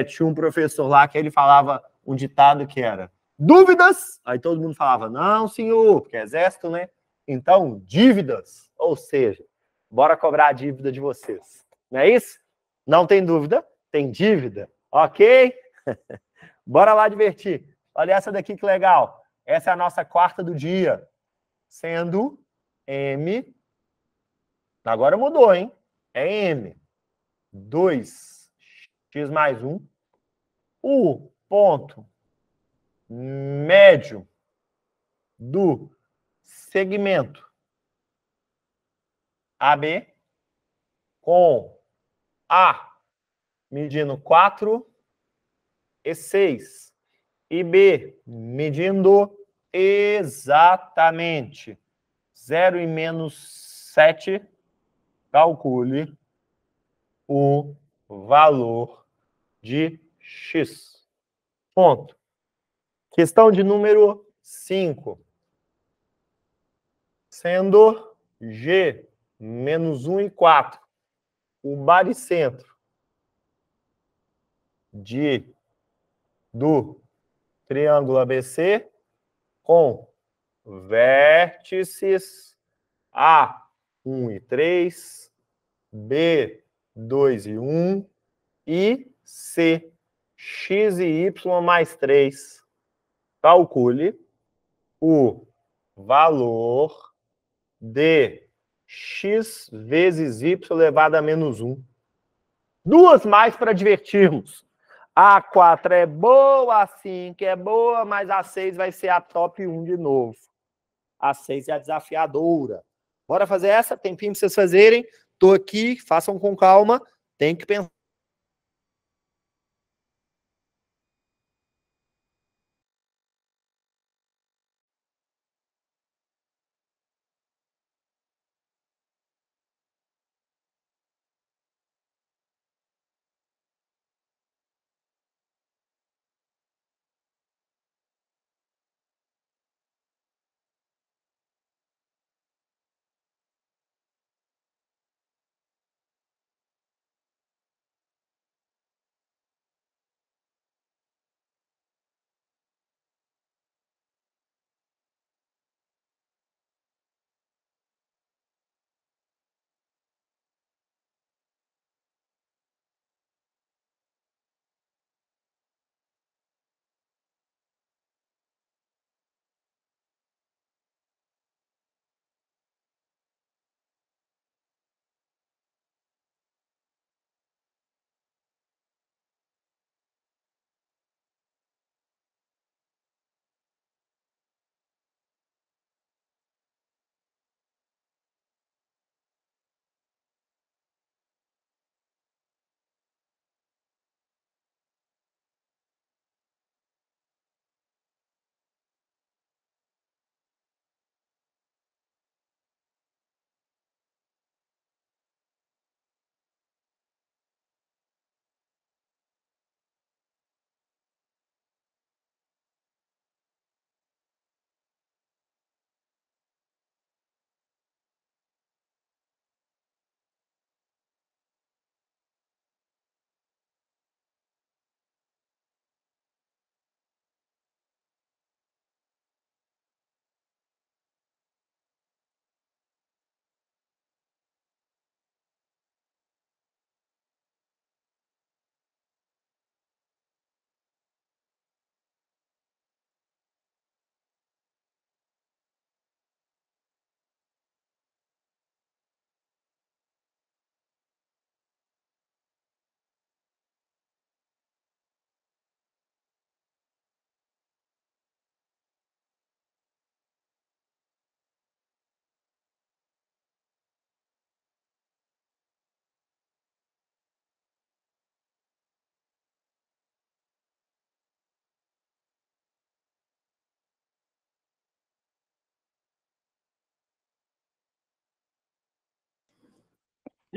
Tinha um professor lá que ele falava um ditado que era: dúvidas? Aí todo mundo falava: não, senhor, porque é exército, né? Então, dívidas. Ou seja, bora cobrar a dívida de vocês. Não é isso? Não tem dúvida? Tem dívida. Ok? Bora lá divertir. Olha essa daqui que legal. Essa é a nossa quarta do dia. Sendo M. Agora mudou, hein? É M. 2x mais 1. O ponto médio do segmento AB com A medindo 4 e 6 e B medindo exatamente 0 e menos 7, calcule o valor de X. Ponto. Questão de número 5. Sendo G menos 1 e 4, o baricentro do triângulo ABC com vértices A1 e 3, B2 e 1 e C, X e Y mais 3. Calcule o valor de X vezes Y elevado a menos 1. 2 mais para divertirmos. A 4 é boa, a 5 é boa, mas a 6 vai ser a top 1 de novo. A 6 é a desafiadora. Bora fazer essa? Tempinho para vocês fazerem. Tô aqui, façam com calma. Tem que pensar.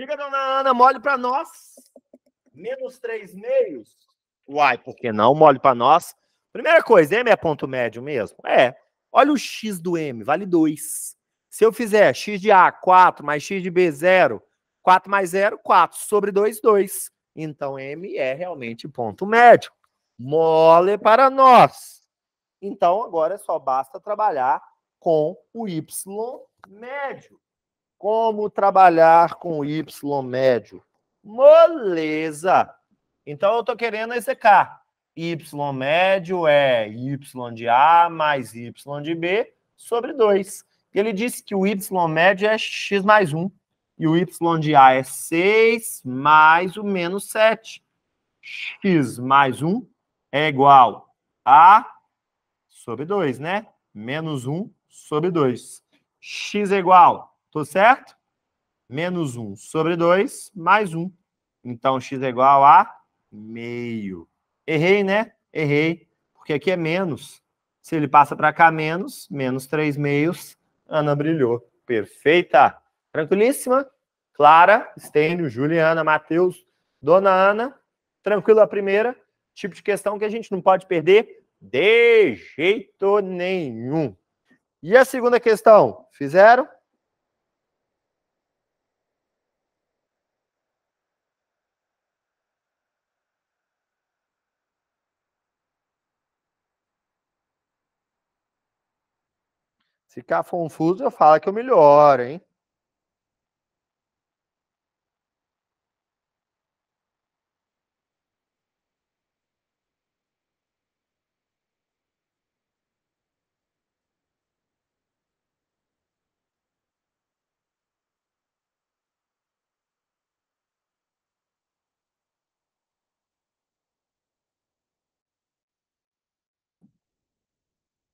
Diga, dona Ana, mole para nós. Menos 3/2. Uai, por que não? Mole para nós. Primeira coisa, M é ponto médio mesmo? É. Olha o x do M, vale 2. Se eu fizer x de A, 4, mais x de B, 0. 4 mais 0, 4. Sobre 2, 2. Então, M é realmente ponto médio. Mole para nós. Então, agora só basta trabalhar com o Y médio. Como trabalhar com o Y médio? Moleza! Então, eu estou querendo execar. Y médio é Y de A mais Y de B sobre 2. Ele disse que o Y médio é x mais 1. E o Y de A é 6 mais o menos 7. X mais 1 é igual a sobre 2, né? Menos 1 sobre 2. X é igual, tô certo? Menos 1 sobre 2, mais 1. Então, x é igual a meio. Errei, né? Errei, porque aqui é menos. Se ele passa para cá, menos 3/2. Ana brilhou. Perfeita. Tranquilíssima? Clara, Estênio, Juliana, Matheus, Dona Ana. Tranquilo a primeira. Tipo de questão que a gente não pode perder de jeito nenhum. E a segunda questão? Fizeram? Se ficar confuso, eu falo que eu melhoro, hein?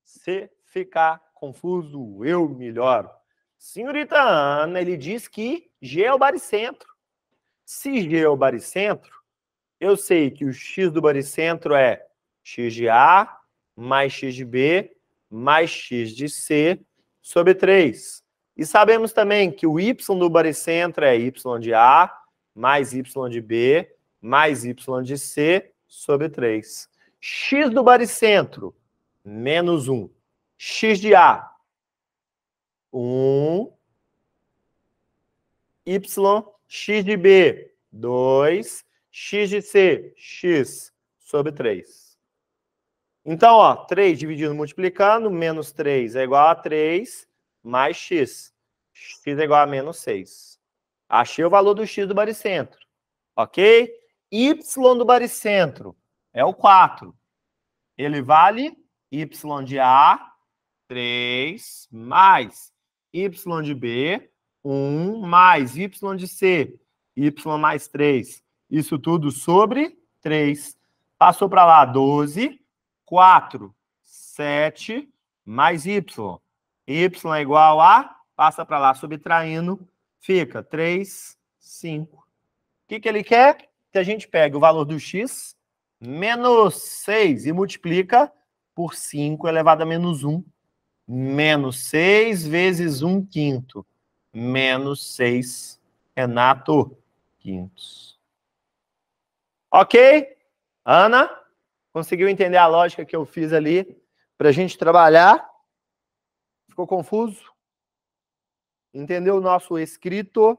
Se ficar confuso, eu melhoro. Senhorita Ana, ele diz que G é o baricentro. Se G é o baricentro, eu sei que o x do baricentro é x de A mais x de B mais x de C sobre 3. E sabemos também que o y do baricentro é y de A mais y de B mais y de C sobre 3. X do baricentro, menos 1. X de A, 1. Y, x de B, 2. X de C, x sobre 3. Então, ó, 3 dividido multiplicando, menos 3 é igual a 3, mais x. X é igual a menos 6. Achei o valor do x do baricentro. Ok? Y do baricentro é o 4. Ele vale y de A, 3, mais y de B, 1, mais y de C, y mais 3. Isso tudo sobre 3. Passou para lá 12, 4, 7, mais y. Y é igual a, passa para lá subtraindo, fica 3, 5. O que ele quer? Que a gente pegue o valor do x, menos 6, e multiplica por 5 elevado a menos 1. Menos 6 vezes 1/5. Menos 6 Renato quintos. Ok? Ana, conseguiu entender a lógica que eu fiz ali para a gente trabalhar? Ficou confuso? Entendeu o nosso escrito?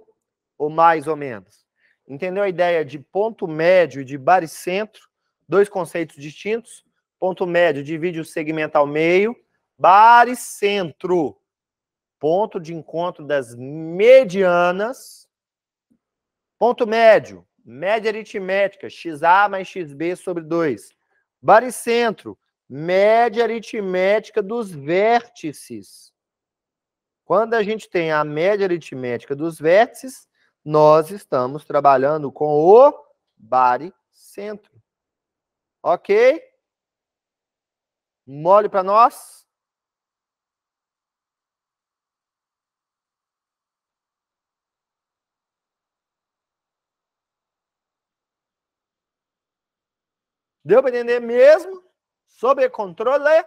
Ou mais ou menos? Entendeu a ideia de ponto médio e de baricentro? Dois conceitos distintos. Ponto médio divide o segmento ao meio. Baricentro, ponto de encontro das medianas. Ponto médio, média aritmética, XA mais XB sobre 2. Baricentro, média aritmética dos vértices. Quando a gente tem a média aritmética dos vértices, nós estamos trabalhando com o baricentro. Ok? Mole para nós. Deu para entender mesmo? Sob controle?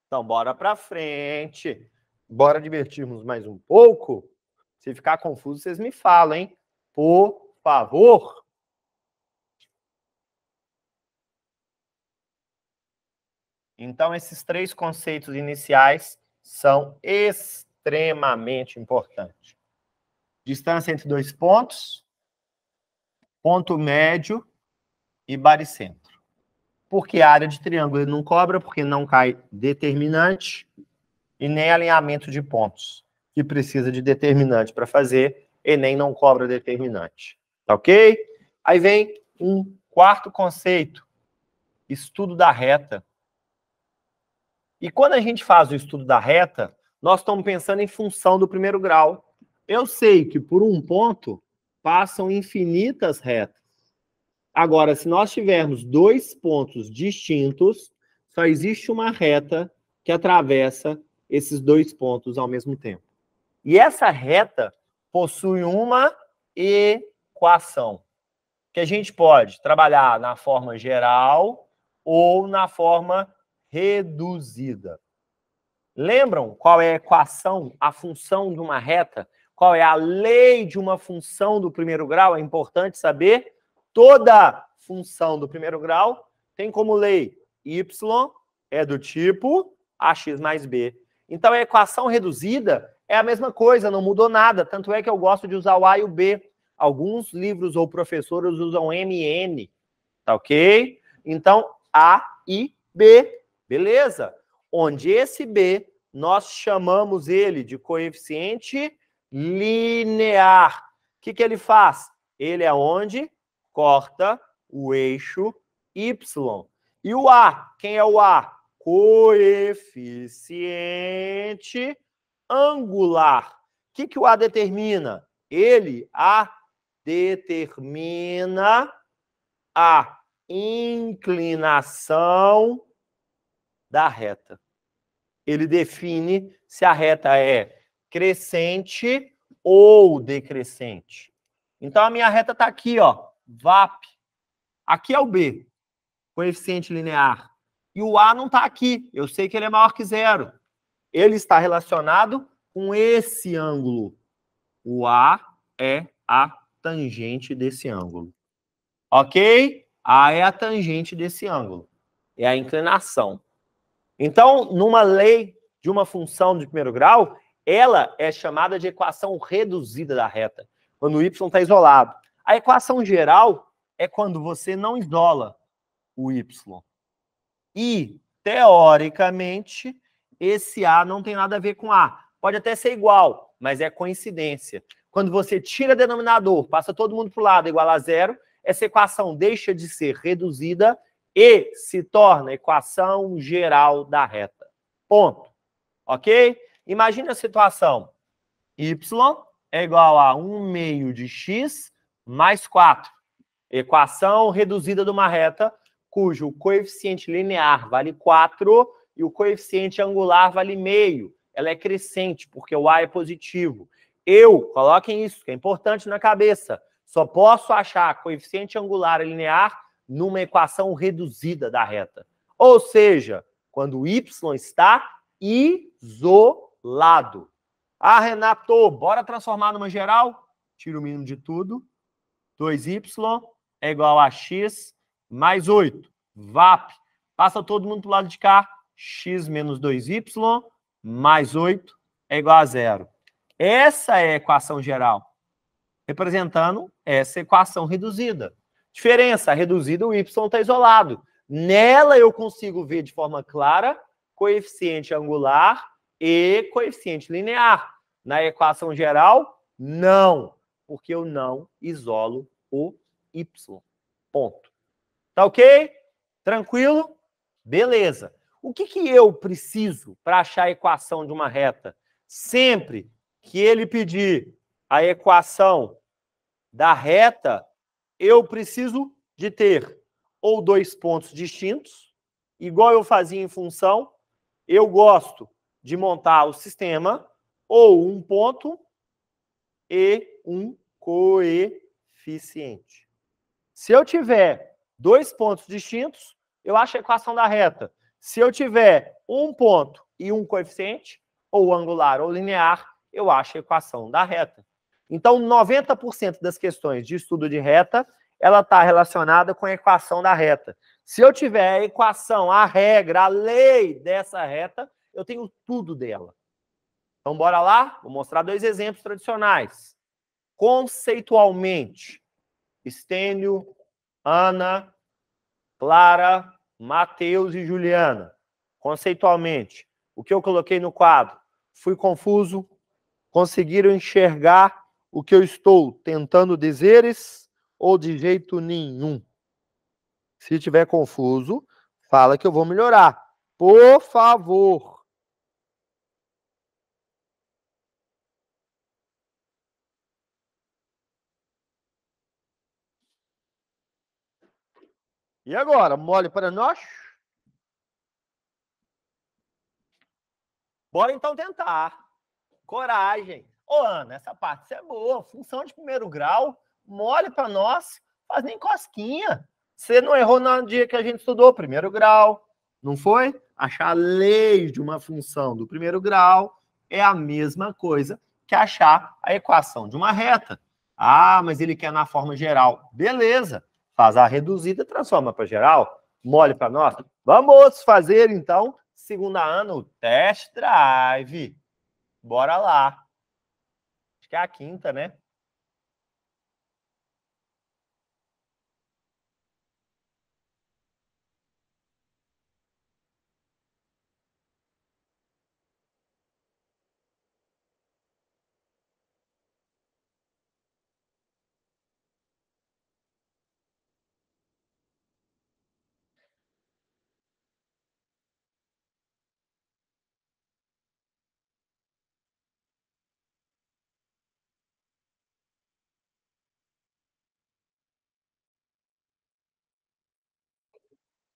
Então, bora para frente. Bora divertirmos mais um pouco. Se ficar confuso, vocês me falam, hein? por favor. Então, esses 3 conceitos iniciais são extremamente importantes. Distância entre 2 pontos, ponto médio e baricentro. Porque a área de triângulo ele não cobra, porque não cai determinante e nem alinhamento de pontos, que precisa de determinante para fazer, Enem não cobra determinante. Tá ok? Aí vem um quarto conceito, estudo da reta. E quando a gente faz o estudo da reta, nós estamos pensando em função do primeiro grau. Eu sei que por um ponto passam infinitas retas. Agora, se nós tivermos 2 pontos distintos, só existe uma reta que atravessa esses 2 pontos ao mesmo tempo. E essa reta possui uma equação, que a gente pode trabalhar na forma geral ou na forma reduzida. Lembram qual é a equação, a função de uma reta? Qual é a lei de uma função do primeiro grau? É importante saber. Toda função do primeiro grau tem como lei y é do tipo ax mais b. Então, a equação reduzida é a mesma coisa, não mudou nada. Tanto é que eu gosto de usar o a e o b. Alguns livros ou professores usam mn, tá ok? Então, a e b. Beleza? Onde esse B, nós chamamos ele de coeficiente linear. O que ele faz? Ele é onde corta o eixo Y. E o A, quem é o A? Coeficiente angular. O que o A determina? Ele determina a inclinação da reta. Ele define se a reta é crescente ou decrescente. Então, a minha reta está aqui, ó, VAP. Aqui é o B, coeficiente linear. E o A não está aqui. Eu sei que ele é maior que 0. Ele está relacionado com esse ângulo. O A é a tangente desse ângulo. Ok? A é a tangente desse ângulo. É a inclinação. Então, numa lei de uma função de primeiro grau, ela é chamada de equação reduzida da reta, quando o y está isolado. A equação geral é quando você não isola o y. E, teoricamente, esse A não tem nada a ver com A. Pode até ser igual, mas é coincidência. Quando você tira denominador, passa todo mundo para o lado igual a 0, essa equação deixa de ser reduzida e se torna equação geral da reta. Ponto. Ok? Imagina a situação. Y é igual a 1 meio de x mais 4. Equação reduzida de uma reta cujo coeficiente linear vale 4 e o coeficiente angular vale meio. Ela é crescente, porque o A é positivo. Coloquem isso, que é importante na cabeça, só posso achar coeficiente angular e linear numa equação reduzida da reta. Ou seja, quando o y está isolado. Ah, Renato, bora transformar numa geral? Tira o mínimo de tudo. 2y é igual a x mais 8. VAP. Passa todo mundo para o lado de cá. X menos 2y mais 8 é igual a 0. Essa é a equação geral, representando essa equação reduzida. Diferença, reduzida, o y está isolado. Nela eu consigo ver de forma clara coeficiente angular e coeficiente linear. Na equação geral, não, porque eu não isolo o y. Ponto. Tá ok? Tranquilo? Beleza. O que eu preciso para achar a equação de uma reta? Sempre que ele pedir a equação da reta, eu preciso de ter ou 2 pontos distintos, igual eu fazia em função. Eu gosto de montar o sistema, ou um ponto e um coeficiente. Se eu tiver 2 pontos distintos, eu acho a equação da reta. Se eu tiver um ponto e um coeficiente, ou angular ou linear, eu acho a equação da reta. Então, 90% das questões de estudo de reta, ela está relacionada com a equação da reta. Se eu tiver a equação, a regra, a lei dessa reta, eu tenho tudo dela. Então, bora lá? Vou mostrar dois exemplos tradicionais. Conceitualmente, Estênio, Ana, Clara, Matheus e Juliana. Conceitualmente, o que eu coloquei no quadro? Fui confuso? Conseguiram enxergar o que eu estou tentando dizeres ou de jeito nenhum? Se tiver confuso, fala que eu vou melhorar. Por favor. E agora, mole para nós? Bora então tentar. Coragem. Ô, Ana, essa parte é boa. Função de primeiro grau, mole para nós, faz nem cosquinha. Você não errou no dia que a gente estudou primeiro grau, não foi? Achar a lei de uma função do primeiro grau é a mesma coisa que achar a equação de uma reta. Ah, mas ele quer na forma geral. Beleza. Faz a reduzida, transforma para geral. Mole para nós. Vamos fazer, então, segunda ano, test drive. Bora lá. Acho que é a quinta, né?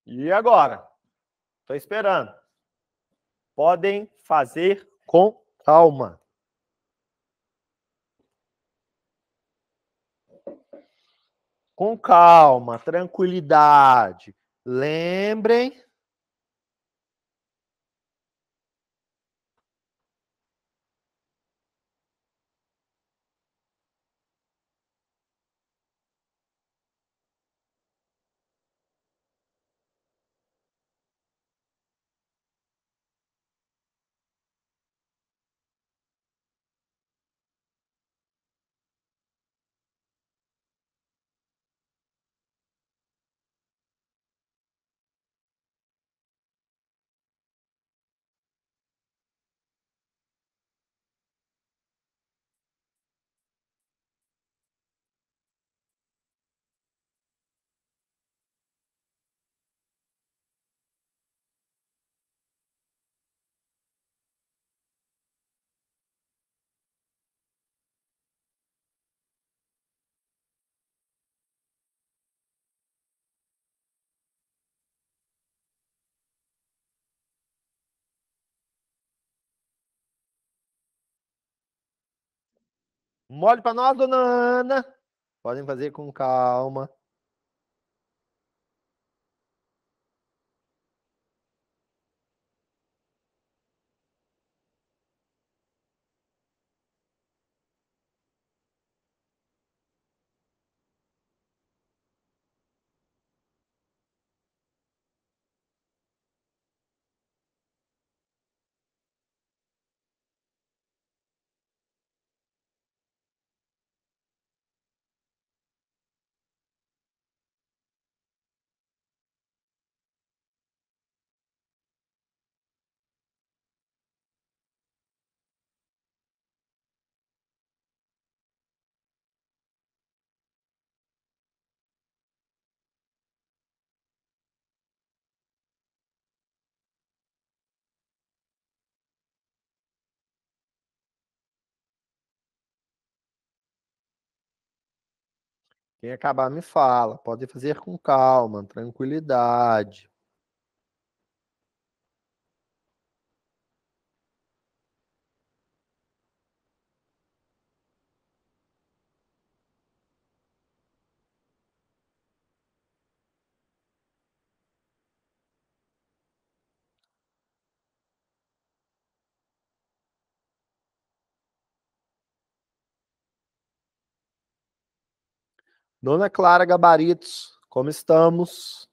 E agora? Estou esperando. Podem fazer com calma. Com calma, tranquilidade. Lembrem. Mole para nós, dona Ana. Podem fazer com calma. Quem acabar me fala. Pode fazer com calma, tranquilidade. Dona Clara Gabaritos, como estamos?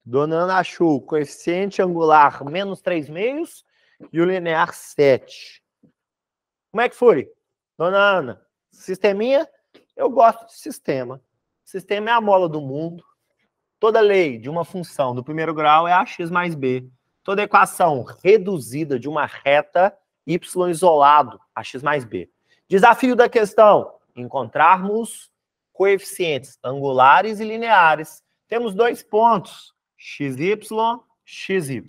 Dona Ana achou o coeficiente angular menos 3/2 e o linear 7. Como é que foi? Dona Ana, sisteminha? Eu gosto de sistema. Sistema é a mola do mundo. Toda lei de uma função do primeiro grau é ax mais b. Toda equação reduzida de uma reta y isolado, ax mais b. Desafio da questão, encontrarmos coeficientes angulares e lineares. Temos 2 pontos, xy, xy.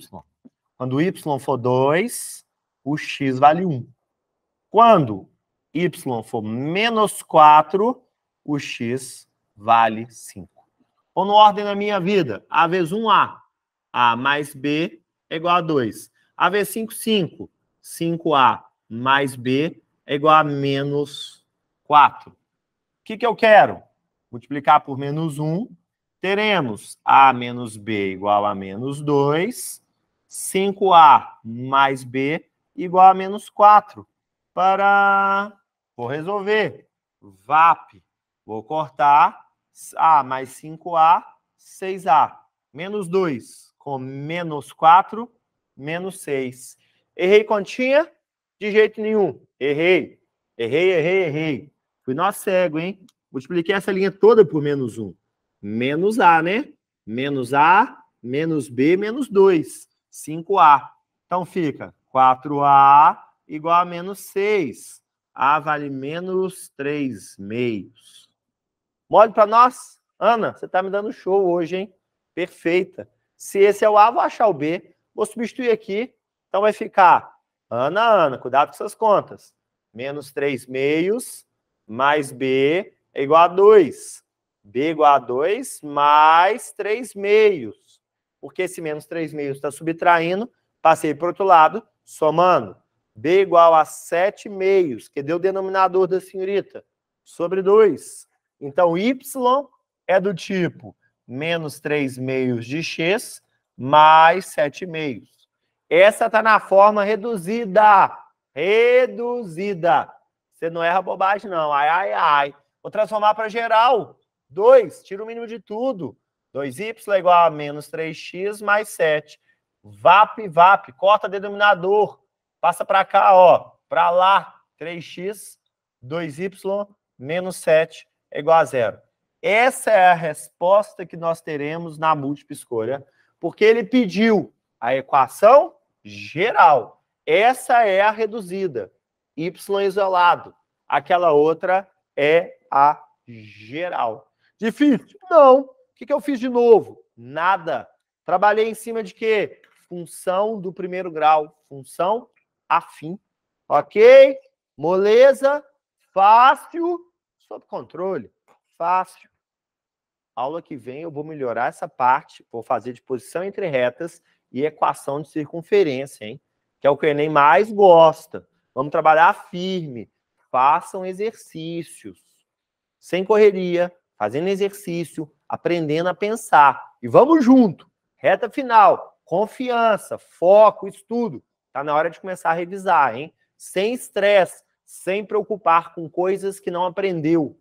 Quando y for 2, o x vale 1. Quando y for menos 4, o x vale 5. Ou no ordem da minha vida, A vezes 1A. A mais B é igual a 2. A vezes 5, 5. 5A mais B é igual a menos 4. O que eu quero? Multiplicar por menos 1. Teremos A menos B igual a menos 2. 5A mais B igual a menos 4. Vou resolver. VAP. Vou cortar. A mais 5A, 6A. Menos 2 com menos 4, menos 6. Errei continha? De jeito nenhum. Errei. Fui nó cego, hein? Multipliquei essa linha toda por menos 1. Menos A, né? Menos A, menos B, menos 2. 5A. Então fica 4A igual a menos 6. A vale menos 3/2. Mole para nós? Ana, você está me dando show hoje, hein? Perfeita. Se esse é o A, vou achar o B. Vou substituir aqui. Então vai ficar Ana, cuidado com essas contas. Menos 3/2 mais B é igual a 2. B igual a 2 mais 3/2. Porque esse menos 3/2 está subtraindo. Passei para o outro lado, somando. B igual a 7/2, que deu o denominador da senhorita, sobre 2. Então, y é do tipo menos 3/2 de x mais 7/2. Essa está na forma reduzida. Reduzida. Você não erra bobagem, não. Ai. Vou transformar para geral. 2, tira o mínimo de tudo. 2y é igual a menos 3x mais 7. VAP, corta denominador. Passa para cá, ó. Para lá, 3x, 2y menos 7 é igual a 0. Essa é a resposta que nós teremos na múltipla escolha, porque ele pediu a equação geral. Essa é a reduzida, y isolado. Aquela outra é a geral. Difícil? Não. O que eu fiz de novo? Nada. Trabalhei em cima de quê? Função do primeiro grau, função afim. Ok? Moleza? Fácil? Sob controle. Fácil. Aula que vem eu vou melhorar essa parte, vou fazer de posição entre retas e equação de circunferência, hein? Que é o que o Enem mais gosta. Vamos trabalhar firme. Façam exercícios. Sem correria, fazendo exercício, aprendendo a pensar. E vamos junto. Reta final. Confiança, foco, estudo. Tá na hora de começar a revisar, hein? Sem estresse, sem preocupar com coisas que não aprendeu.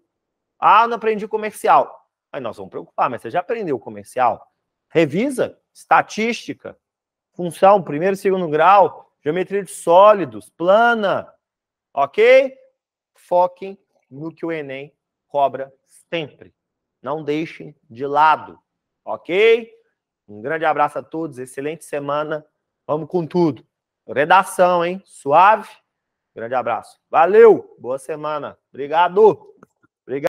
Ah, não aprendi comercial. Aí nós vamos preocupar, mas você já aprendeu comercial? Revisa, estatística, função, primeiro e segundo grau, geometria de sólidos, plana, ok? Foquem no que o Enem cobra sempre. Não deixem de lado, ok? Um grande abraço a todos, excelente semana, vamos com tudo. Redação, hein? Suave? Grande abraço. Valeu, boa semana. Obrigado.